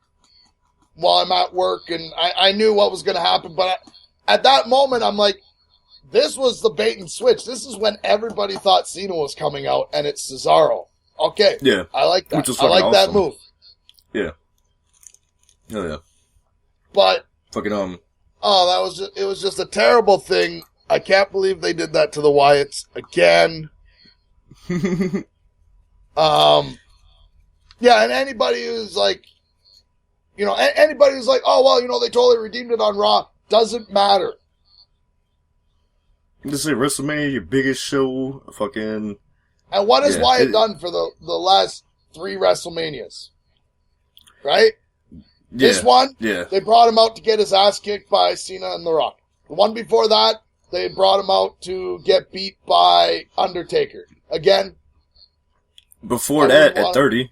while I'm at work, and I knew what was going to happen. But at that moment, I'm like, this was the bait and switch. This is when everybody thought Cena was coming out, and it's Cesaro. Okay, yeah, I like that. I like awesome. That move. Yeah. Oh yeah. But fucking it was just a terrible thing. I can't believe they did that to the Wyatts again. Yeah, and anybody who's like, anybody who's like, oh, well, they totally redeemed it on Raw, doesn't matter. This is WrestleMania, your biggest show, fucking. And what has Wyatt done for the last 3 WrestleManias? Right? Yeah, this one, they brought him out to get his ass kicked by Cena and The Rock. The one before that, they brought him out to get beat by Undertaker. Again. Before that, at 30,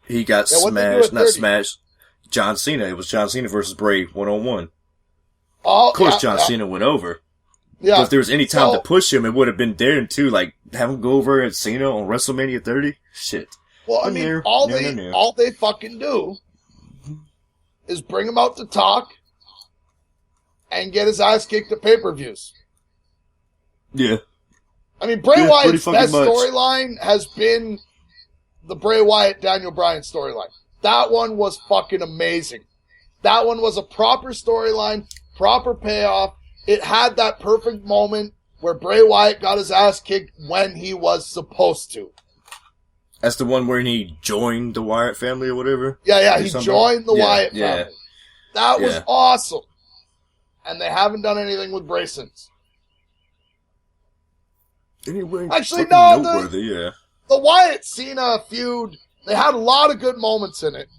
he got smashed. John Cena. It was John Cena versus Bray 1-on-1. Oh, of course, John Cena went over. Yeah. But if there was any time to push him, it would have been daring to, like, have him go over at Cena on WrestleMania 30. Shit. Well, I mean, all they fucking do is bring him out to talk and get his ass kicked at pay-per-views. Yeah. I mean, Bray Wyatt's best storyline has been the Bray Wyatt-Daniel Bryan storyline. That one was fucking amazing. That one was a proper storyline, proper payoff. It had that perfect moment where Bray Wyatt got his ass kicked when he was supposed to. That's the one where he joined the Wyatt family or whatever? Yeah, he joined the Wyatt family. That was awesome. And they haven't done anything with Bray since. Anyway, actually, no, the Wyatt-Cena feud, they had a lot of good moments in it.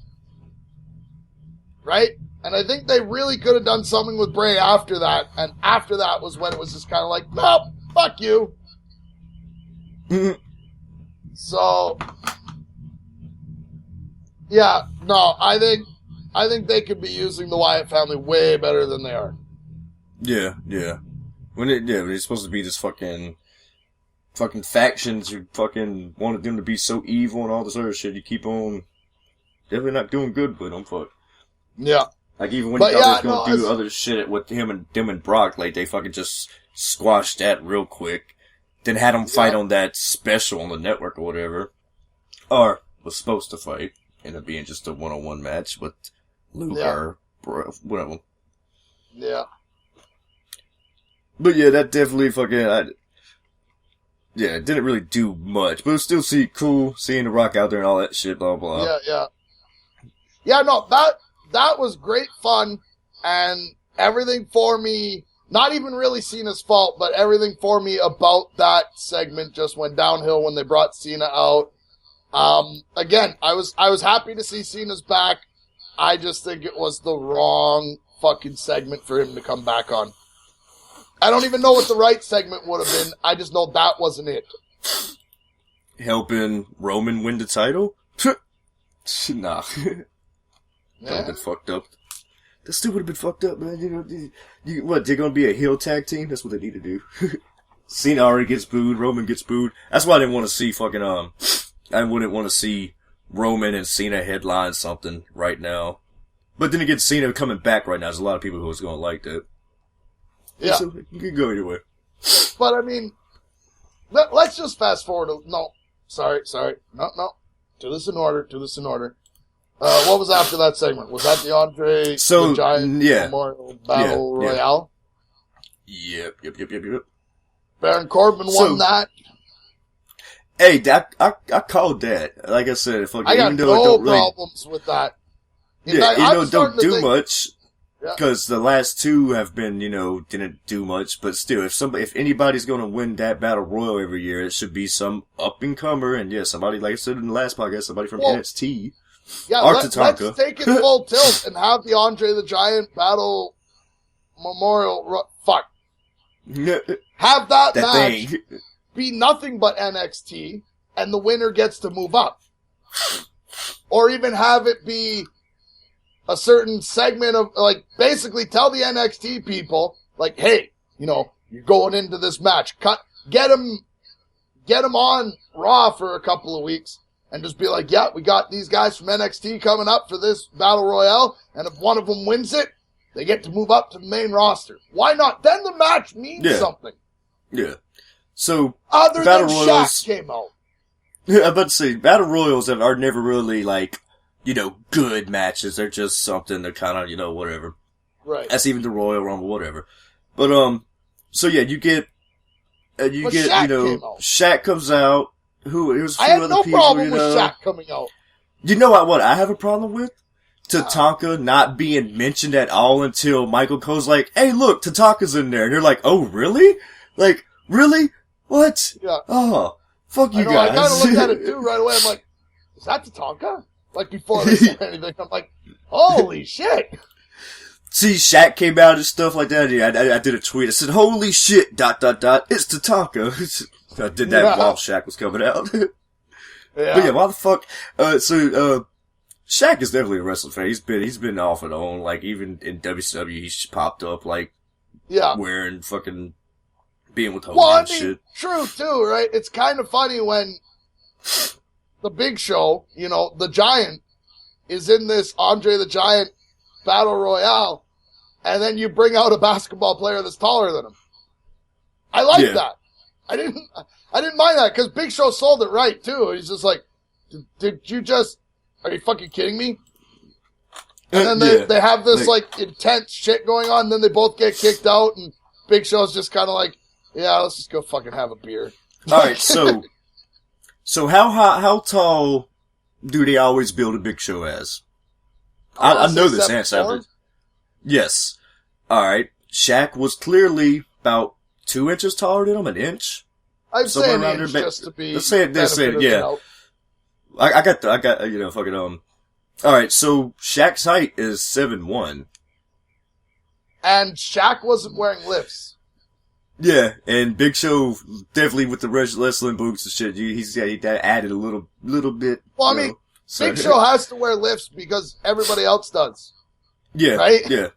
Right? And I think they really could have done something with Bray after that. And after that was when it was just kind of like, nope, fuck you. Mm-hmm. So, yeah, no, I think they could be using the Wyatt family way better than they are. Yeah. When it's supposed to be this fucking factions who fucking wanted them to be so evil and all this other shit. You keep on definitely not doing good with them, fuck. Yeah. Like, even when you thought they was gonna do other shit with them and Brock, like, they fucking just squashed that real quick. Then had them fight on that special on the network or whatever. Or was supposed to fight. Ended up being just a 1-on-1 match with Luke or whatever. Yeah. But yeah, that definitely fucking, it didn't really do much. But it was still cool seeing The Rock out there and all that shit, blah, blah. Yeah. Yeah, no, that was great fun, and everything for me, not even really Cena's fault, but everything for me about that segment just went downhill when they brought Cena out. Again, I was happy to see Cena's back. I just think it was the wrong fucking segment for him to come back on. I don't even know what the right segment would have been. I just know that wasn't it. Helping Roman win the title? Nah. That would have been fucked up. That still would have been fucked up, man. They're gonna be a heel tag team? That's what they need to do. Cena already gets booed, Roman gets booed. That's why I didn't want to see fucking, I wouldn't want to see Roman and Cena headline something right now. But then again, Cena coming back right now, there's a lot of people who was gonna like that. Yeah. So, you can go either way. But, I mean, let's just fast forward. No. Sorry. No. Do this in order. What was after that segment? Was that the Andre the Giant Memorial Battle Royale? Yep. Baron Corbin won that. Hey, I called that. Like I said, I got no problems with that. Even though it don't do much, Because the last two have been, didn't do much, but still, if anybody's gonna win that Battle Royal every year, it should be some up-and-comer, and somebody, like I said in the last podcast, somebody from NXT. Yeah, let's take it full tilt and have the Andre the Giant Battle Memorial, have that match be nothing but NXT, and the winner gets to move up. Or even have it be a certain segment of, like, basically tell the NXT people, like, hey, you're going into this match. Get them on Raw for a couple of weeks and just be like, yeah, we got these guys from NXT coming up for this Battle Royale, and if one of them wins it, they get to move up to the main roster. Why not? Then the match means something. Yeah. So, other than Shaq came out. Yeah, I'm about to say, Battle Royals are never really, like, good matches. They're just something that kind of, whatever. Right. That's even the Royal Rumble, whatever. But, so yeah, you get, Shaq comes out. I have no problem with Shaq coming out. You know what I have a problem with? Tatanka not being mentioned at all until Michael Cole's like, hey look, Tatanka's in there. And you're like, oh really? Like, really? What? Yeah. Oh, fuck you guys. I kind of looked at it too right away. I'm like, is that Tatanka? Like, before they said anything, I'm like, holy shit. See, Shaq came out and stuff like that. Yeah, I did a tweet. I said, holy shit, ... it's Tatanka. I did that while Shaq was coming out. But yeah, why the fuck? Shaq is definitely a wrestling fan. He's been off and on. Like, even in WCW, he's popped up, like, wearing fucking, being with Hogan and shit. True, too, right? It's kind of funny when the Big Show, the Giant, is in this Andre the Giant Battle Royale, and then you bring out a basketball player that's taller than him. I like that. I didn't mind that, because Big Show sold it right, too. He's just like, are you fucking kidding me? And then they have this, like, intense shit going on, and then they both get kicked out, and Big Show's just kind of like, yeah, let's just go fucking have a beer. Alright, so how tall do they always build a Big Show as? I know this answer. Yes. Alright. Shaq was clearly about 2 inches taller than him, an inch? I'd say an inch just to be... Let's say it, yeah. I got, fucking, Alright, so Shaq's height is 7'1". And Shaq wasn't wearing lifts. Yeah, and Big Show, definitely with the wrestling boots and shit, he added a little bit. Well, Big Show has to wear lifts because everybody else does. Yeah. Right? Yeah.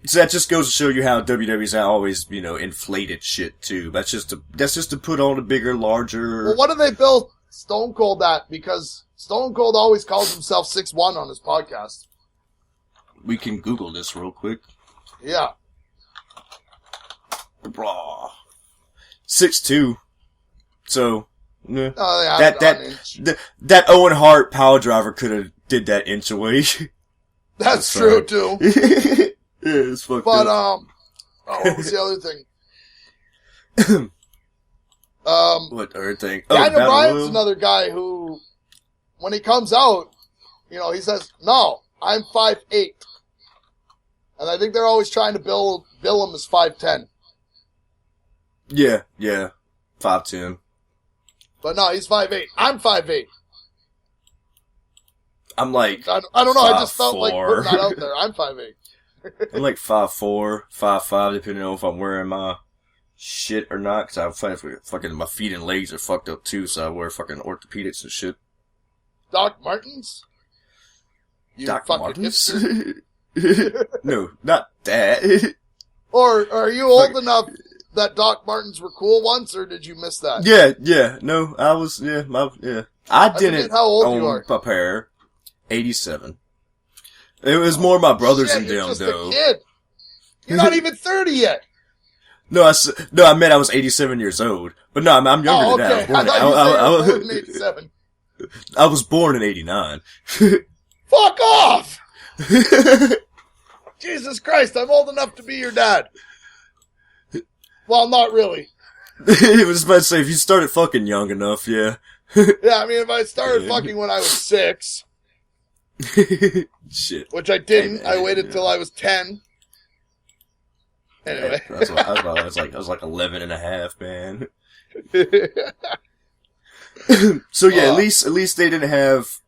So that just goes to show you how WWE's always, inflated shit too. That's just to put on a bigger, larger... Well, what do they build Stone Cold at? Because Stone Cold always calls himself 6'1" on his podcast. We can Google this real quick. Yeah. 6'2". So, that Owen Hart power driver could have did that inch away. That's true too. Yeah, it's fucked up. What was the other thing? What other thing? Daniel Bryan's another guy who, when he comes out, he says, "No, I'm 5'8", and I think they're always trying to bill him as 5'10". Yeah, 5'10". But no, he's 5'8". I'm 5'8". I'm like, I don't know. I just felt like putting that out there. I'm 5'8". I'm like 5'4", 5'5", depending on if I'm wearing my shit or not. Cause I fucking my feet and legs are fucked up too, so I wear fucking orthopedics and shit. Doc Martens? Doc Martens? No, not that. Or are you old enough that Doc Martens were cool once, or did you miss that? Yeah. No, I was. I didn't how old you own a pair. 87. It was more my brothers and them, you're just though. A kid. You're not even 30 yet. No, I meant I was 87 years old. But no, I'm younger than that. I was born in 87. I was born in 89. Fuck off! Jesus Christ, I'm old enough to be your dad. Well, not really. I was about to say, if you started fucking young enough, yeah. Yeah, if I started fucking when I was 6. Shit. Which I didn't. I waited till I was 10. Anyway. Yeah, that's what I was like 11 and a half, man. So yeah, at least they didn't have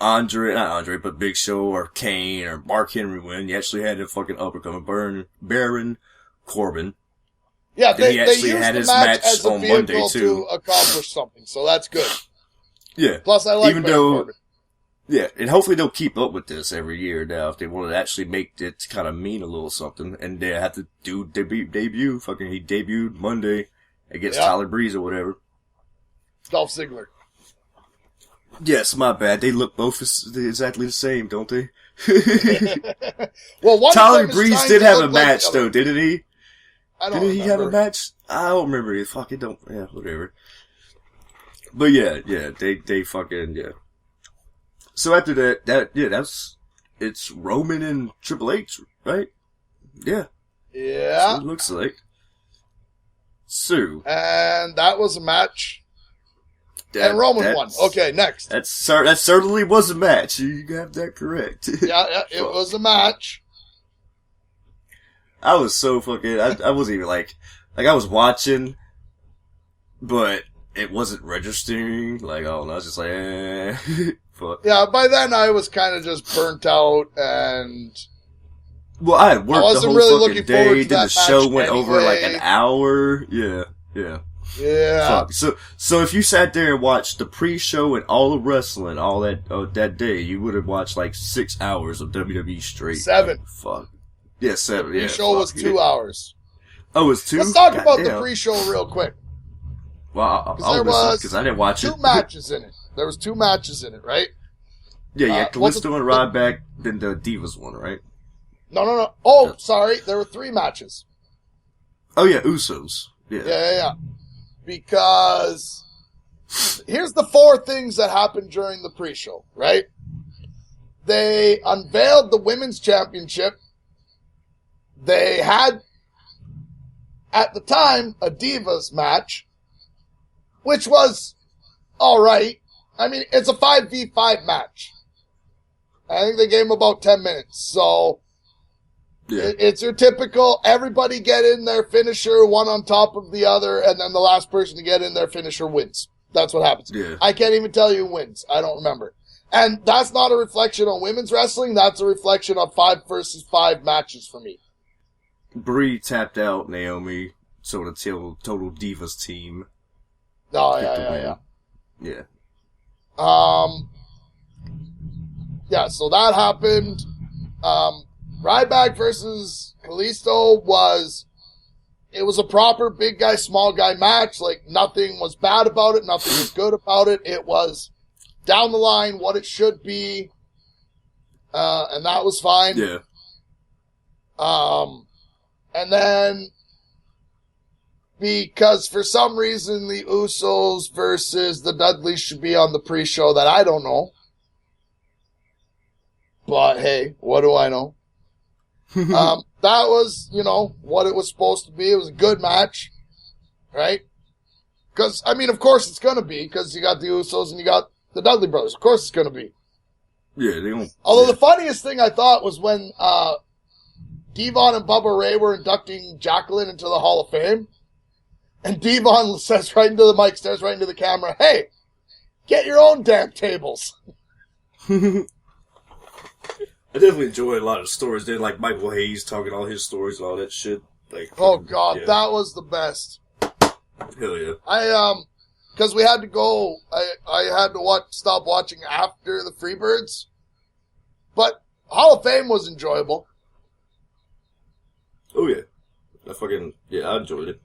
not Andre, but Big Show or Kane or Mark Henry win. You actually had a fucking up-and-coming Baron Corbin. Yeah, they actually used had the his match match as a on vehicle Monday too. to accomplish something, so that's good. Yeah. Plus, I like Baron Corbin. Yeah, and hopefully they'll keep up with this every year now if they want to actually make it kind of mean a little something. And they have to do debut. Fucking he debuted Monday against Tyler Breeze or whatever. Dolph Ziggler. Yes, my bad. They look both exactly the same, don't they? Well, Tyler Breeze did have a match though, didn't he? Didn't he have a match? I don't remember. Fucking don't. Yeah, whatever. But yeah, they fucking So after that, it's Roman and Triple H, right? Yeah. Yeah. That's what it looks like. So. And that was a match. And Roman won. Okay, next. That certainly was a match. You have that correct. Yeah, it was a match. I was so fucking, I wasn't even like I was watching, but it wasn't registering. Like, oh no, I was just like, fuck. Yeah, by then I was kind of just burnt out and... Well, I had worked the whole really fucking day, then the show went over like an hour. Yeah. Yeah. Fuck. So if you sat there and watched the pre-show and all the wrestling, all that day, you would have watched like 6 hours of WWE straight. 7. Fuck. Yeah, 7. The pre-show was 2 hours. Oh, it was 2? Let's talk about the pre-show real quick. Well, I'll listen, because I didn't watch it. 2 matches in it. There was 2 matches in it, right? Yeah, Kalisto and Ryback, then the Divas one, right? No. Oh, sorry. There were 3 matches. Oh, yeah, Usos. Yeah. Because here's the 4 things that happened during the pre-show, right? They unveiled the women's championship. They had, at the time, a Divas match, which was alright. I mean, it's a 5v5 match. I think they gave them about 10 minutes, so... Yeah. It's your typical, everybody get in their finisher, one on top of the other, and then the last person to get in their finisher wins. That's what happens. Yeah. I can't even tell you who wins. I don't remember. And that's not a reflection on women's wrestling. That's a reflection of 5 versus 5 matches for me. Brie tapped out Naomi, so the total Divas team. Oh, yeah. Yeah, so that happened. Ryback versus Kalisto was a proper big guy, small guy match. Like, nothing was bad about it. Nothing was good about it. It was down the line what it should be. And that was fine. Yeah. And then, because for some reason the Usos versus the Dudleys should be on the pre-show that I don't know. But hey, what do I know? That was, what it was supposed to be. It was a good match, right? Because, I mean, of course it's going to be, because you got the Usos and you got the Dudley brothers. Of course it's going to be. Yeah, they don't. Although the funniest thing I thought was when Devon and Bubba Ray were inducting Jacqueline into the Hall of Fame, and Devon says right into the mic, stares right into the camera, "Hey, get your own damn tables." I definitely enjoyed a lot of stories. They like Michael Hayes talking all his stories and all that shit. Like, oh god, that was the best. Hell yeah! Because we had to go. I had to stop watching after the Freebirds, but Hall of Fame was enjoyable. Oh yeah, I enjoyed it.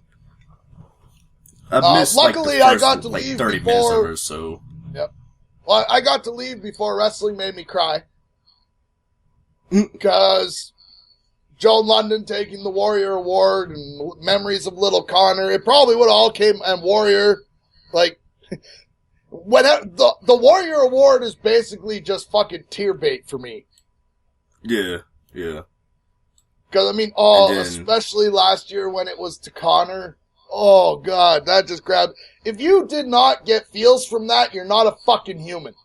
I missed luckily, I got to leave 30 before. Minutes of it or so. Yep. Well, I got to leave before wrestling made me cry. Because Joan London taking the Warrior Award and memories of Little Connor, it probably would have all came, and Warrior, like, the Warrior Award is basically just fucking tear bait for me. Yeah. Because, I mean, especially last year when it was to Connor, oh god, that just grabbed. If you did not get feels from that, you're not a fucking human.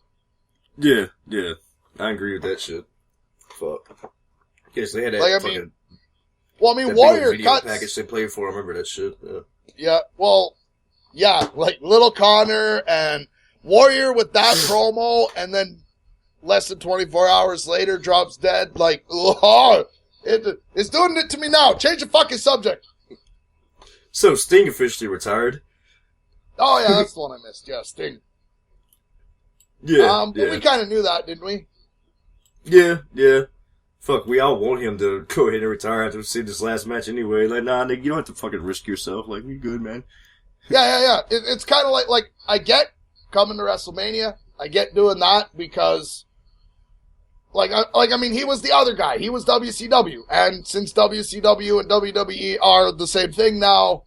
Yeah. I agree with that shit. Fuck. Yes, they had that fucking... Warrior cuts... package they played for, I remember that shit. Like Little Connor and Warrior with that promo, and then less than 24 hours later drops dead. Like, it's doing it to me now. Change the fucking subject. So, Sting officially retired. Oh, yeah, that's the one I missed. Yeah, Sting. Yeah, but we kind of knew that, didn't we? Yeah. Fuck, we all want him to go ahead and retire after seeing this last match anyway. Like, nah, nigga, you don't have to fucking risk yourself. Like, you good, man. Yeah. It's kind of like, I get coming to WrestleMania. I get doing that because, I mean, he was the other guy. He was WCW. And since WCW and WWE are the same thing now,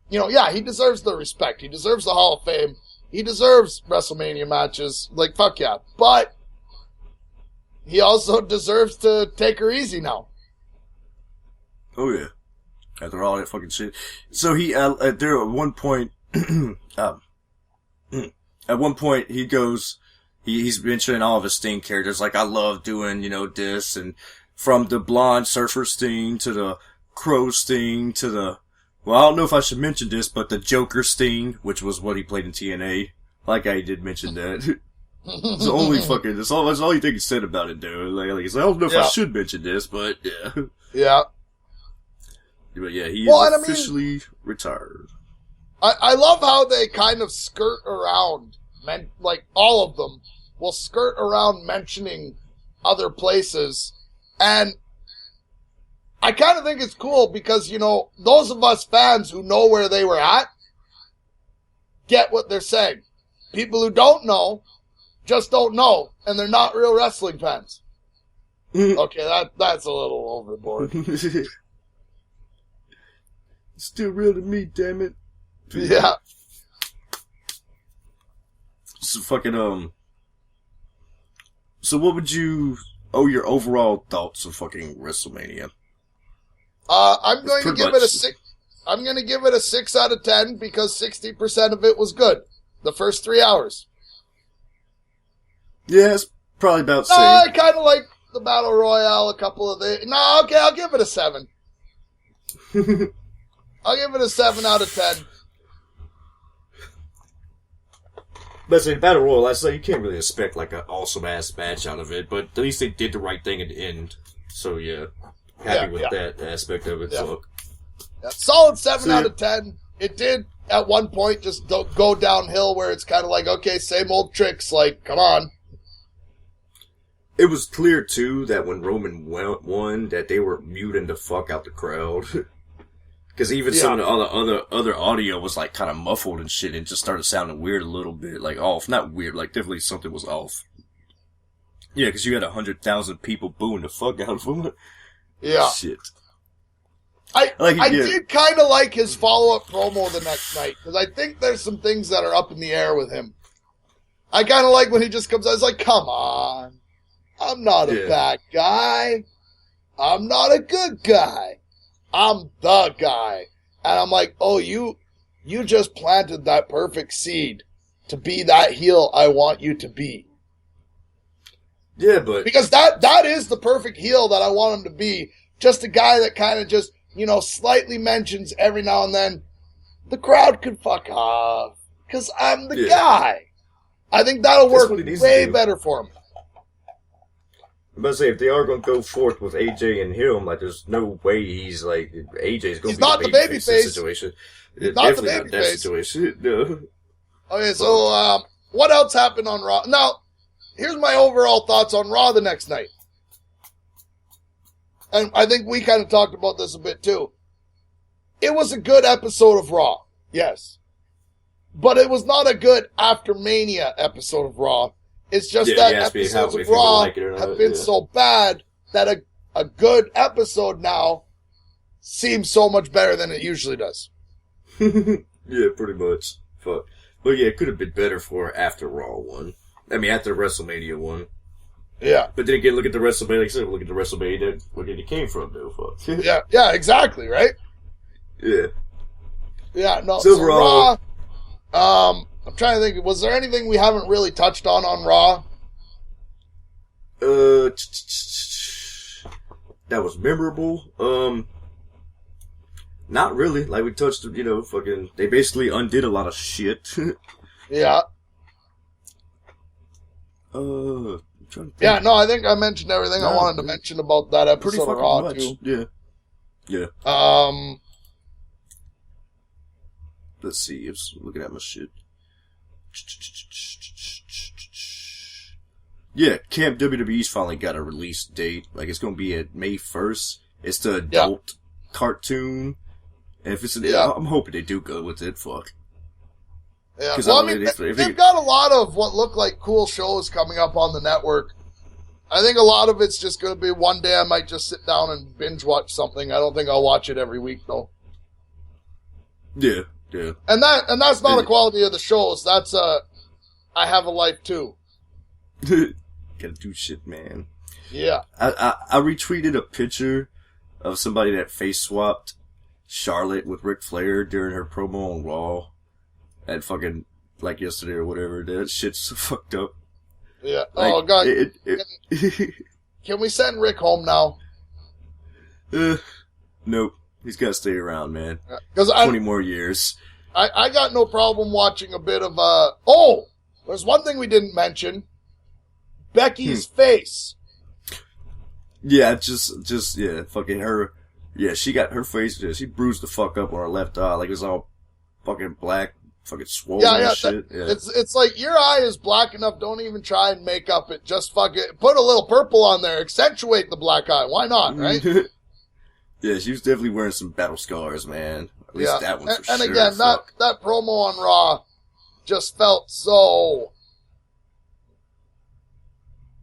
he deserves the respect. He deserves the Hall of Fame. He deserves WrestleMania matches. Like, fuck yeah. But he also deserves to take her easy now. Oh, yeah. After all that fucking shit. So he, there at one point, he goes, he's mentioning all of his Sting characters. Like, I love doing, this. And from the blonde surfer Sting to the crow Sting to the, well, I don't know if I should mention this, but the Joker Sting, which was what he played in TNA. Like I did mention that. It's the only fucking, that's all you think he said about it, dude. Like, I don't know if I should mention this, but yeah. Yeah. But yeah, he is officially retired. I love how they kind of skirt around, all of them will skirt around mentioning other places. And I kind of think it's cool because, those of us fans who know where they were at get what they're saying. People who don't know just don't know, and they're not real wrestling fans. Okay, that's a little overboard. Still real to me, damn it. Yeah. So fucking, so what would your overall thoughts of fucking WrestleMania? I'm going to give it a 6. I'm going to give it a 6 out of 10 because 60% of it was good. The first 3 hours. Yeah, it's probably about the same. I kind of like the Battle Royale, a couple of the... No, okay, I'll give it a 7. I'll give it a 7 out of 10. But say Battle Royale, you can't really expect like an awesome-ass match out of it, but at least they did the right thing at the end. So yeah, happy with that aspect of it. Yeah. So. Yeah. Solid 7 out of 10. It did, at one point, just go downhill where it's kind of like, okay, same old tricks, like, come on. It was clear, too, that when Roman won, that they were muting the fuck out the crowd. Because even some of the other audio was, like, kind of muffled and shit, and just started sounding weird a little bit, like, off. Not weird, like, definitely something was off. Yeah, because you had 100,000 people booing the fuck out of them. Yeah. Shit. I did kind of like his follow-up promo the next night, because I think there's some things that are up in the air with him. I kind of like when he just comes out, it's like, come on. I'm not a bad guy. I'm not a good guy. I'm the guy. And I'm like, oh, you just planted that perfect seed to be that heel I want you to be. Yeah, but... Because that is the perfect heel that I want him to be. Just a guy that kind of just, slightly mentions every now and then, the crowd could fuck off. Because I'm the guy. I think that'll work way better for him. I'm about to say, if they are going to go forth with AJ and him, like, there's no way he's, like, AJ's going to be not the baby face situation. He's not the baby face situation. No. Okay, so, what else happened on Raw? Now, here's my overall thoughts on Raw the next night. And I think we kind of talked about this a bit, too. It was a good episode of Raw. Yes. But it was not a good After Mania episode of Raw. It's just that episodes of Raw have been so bad that a good episode now seems so much better than it usually does. Yeah, pretty much. Fuck. But yeah, it could have been better for after Raw one. I mean, after WrestleMania one. Yeah. But then again, look at the WrestleMania. Like I said, look at the WrestleMania where it came from, though. Fuck. Yeah, exactly, right? Yeah. Yeah, no. So Raw. I'm trying to think. Was there anything we haven't really touched on Raw? That was memorable. Not really. Like we touched, fucking. They basically undid a lot of shit. Yeah. Yeah, no, I think I mentioned everything I wanted to mention about that episode of Raw too. Yeah. Let's see. I'm looking at my shit. Yeah, Camp WWE's finally got a release date. Like, it's gonna be at May 1st. It's the adult cartoon. And if it's I'm hoping they do good with it. Fuck. Yeah, well, they've got a lot of what look like cool shows coming up on the network. I think a lot of it's just going to be one day I might just sit down and binge watch something. I don't think I'll watch it every week, though. Yeah. And that's not a quality of the shows. That's I have a life, too. Gotta do shit, man. Yeah. I retweeted a picture of somebody that face swapped Charlotte with Ric Flair during her promo on Raw. At fucking, like yesterday or whatever. That shit's so fucked up. Yeah. Like, oh, God. Can we send Rick home now? Nope. He's got to stay around, man. 20 more years. I got no problem watching a bit of, there's one thing we didn't mention. Becky's face. Yeah, just fucking her. Yeah, she got her face, she bruised the fuck up on her left eye. Like, it was all fucking black. Fucking swollen and shit. It's like your eye is black enough. Don't even try and make up it. Just fucking put a little purple on there. Accentuate the black eye. Why not? Right? Yeah, she was definitely wearing some battle scars, man. At least that one for sure. And again, that promo on Raw just felt so.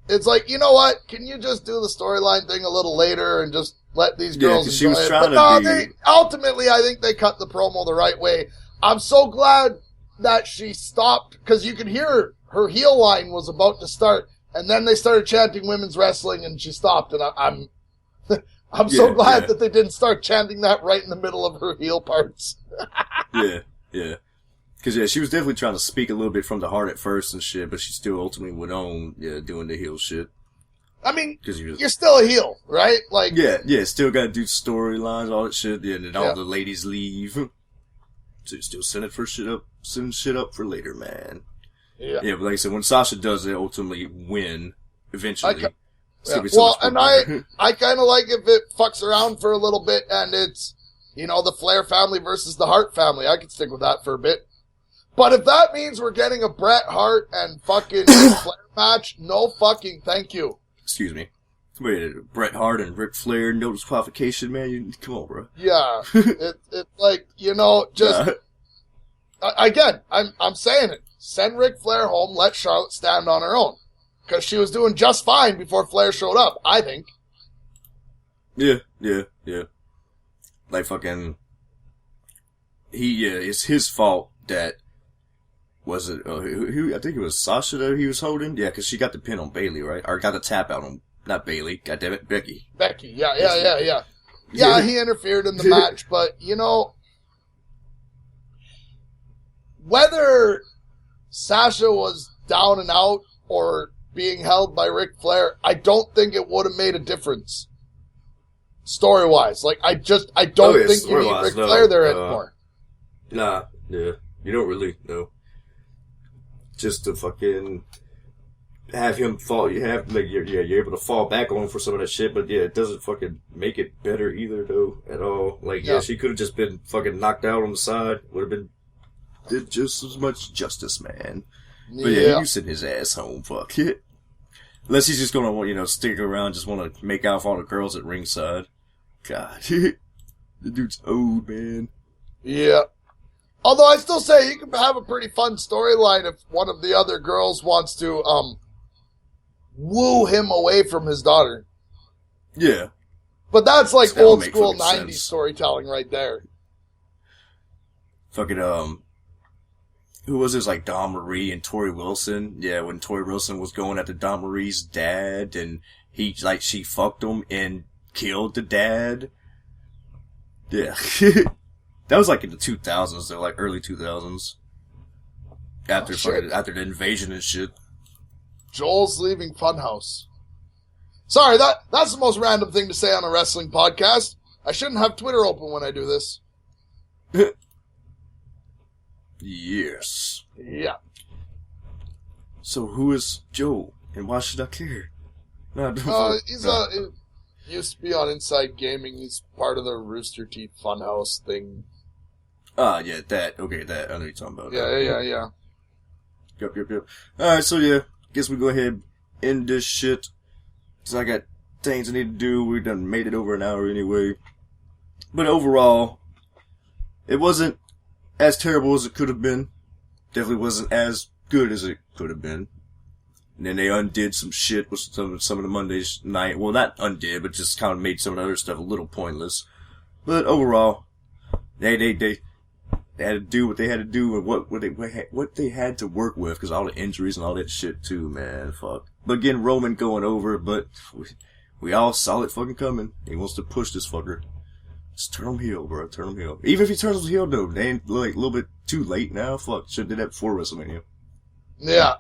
It's like, you know what? Can you just do the storyline thing a little later and just let these girls enjoy she was it? trying But ultimately, I think they cut the promo the right way. I'm so glad that she stopped, because you could hear her heel line was about to start, and then they started chanting women's wrestling, and she stopped, and I'm so glad that they didn't start chanting that right in the middle of her heel parts. Yeah. Because, she was definitely trying to speak a little bit from the heart at first and shit, but she still ultimately went on, doing the heel shit. I mean, you're still a heel, right? Like, yeah, still gotta do storylines, all that shit, and then all the ladies leave. So you still send shit up for later, man. Yeah. Yeah, but like I said, when Sasha does it, ultimately win, eventually. Well, and I kind of like if it fucks around for a little bit and it's, the Flair family versus the Hart family. I could stick with that for a bit. But if that means we're getting a Bret Hart and fucking Flair match, no fucking thank you. Excuse me. Wait, Bret Hart and Ric Flair, no disqualification, man? Come on, bro. Yeah. It's like, just... Again, I'm saying it. Send Ric Flair home, let Charlotte stand on her own. Because she was doing just fine before Flair showed up, I think. Yeah. Like fucking... it's his fault that... Was it... I think it was Sasha that he was holding? Yeah, because she got the pin on Bayley, right? Or got the tap out on... Not Bayley, goddammit, Becky. Yeah, he interfered in the match, but, whether Sasha was down and out or being held by Ric Flair, I don't think it would have made a difference. Story-wise. Like, I don't think you need Ric Flair there anymore. Nah, yeah. You don't really, no. Just to fucking... have him fall, you're able to fall back on for some of that shit, but it doesn't fucking make it better either, though, at all. Like, she could have just been fucking knocked out on the side, would have been, did just as much justice, man. But you send his ass home, fuck it. Unless he's just gonna, stick around, just wanna make out with all the girls at ringside. God. The dude's old, man. Yeah. Although I still say you can have a pretty fun storyline if one of the other girls wants to, woo him away from his daughter. Yeah. But that's like old school 90s storytelling right there. Fucking, who was this? Like Dawn Marie and Tori Wilson? Yeah, when Tori Wilson was going after Dawn Marie's dad and she fucked him and killed the dad. Yeah. That was like in the 2000s, though, like early 2000s. After the invasion and shit. Joel's leaving Funhouse. Sorry, that's the most random thing to say on a wrestling podcast. I shouldn't have Twitter open when I do this. Yes. Yeah. So who is Joe, and why should I care? He used to be on Inside Gaming. He's part of the Rooster Teeth Funhouse thing. Yeah, that. Okay, that. I know you're talking about. Yeah. Yep. Alright, so yeah, guess we go ahead and end this shit. Cause I got things I need to do. We done made it over an hour anyway. But overall, it wasn't as terrible as it could have been. Definitely wasn't as good as it could have been. And then they undid some shit with some of the Mondays night. Well, not undid, but just kind of made some of the other stuff a little pointless. But overall, they had to do what they had to do and what they had to work with, because all the injuries and all that shit too, man. Fuck. But again, Roman going over, but we all saw it fucking coming. He wants to push this fucker. Just turn him heel, bro. Turn him heel. Even if he turns him heel, though, they ain't like a little bit too late now. Fuck. Should have did that before WrestleMania. Yeah.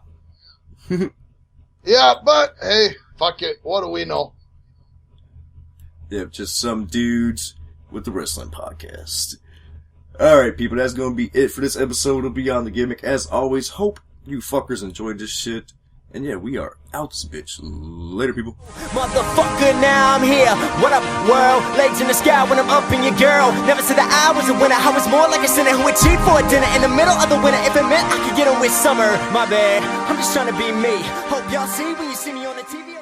Yeah, but hey, fuck it. What do we know? Yeah, just some dudes with the wrestling podcast. Alright, people, that's gonna be it for this episode of Beyond the Gimmick. As always, hope you fuckers enjoyed this shit. And yeah, we are out this bitch. Later, people. Motherfucker, now I'm here. What up, world? Legs in the sky when I'm up in your girl. Never said that I was a winner. I was more like a sinner who would cheat for a dinner in the middle of the winter. If it meant I could get on with summer, my bad. I'm just trying to be me. Hope y'all see when you see me on the TV.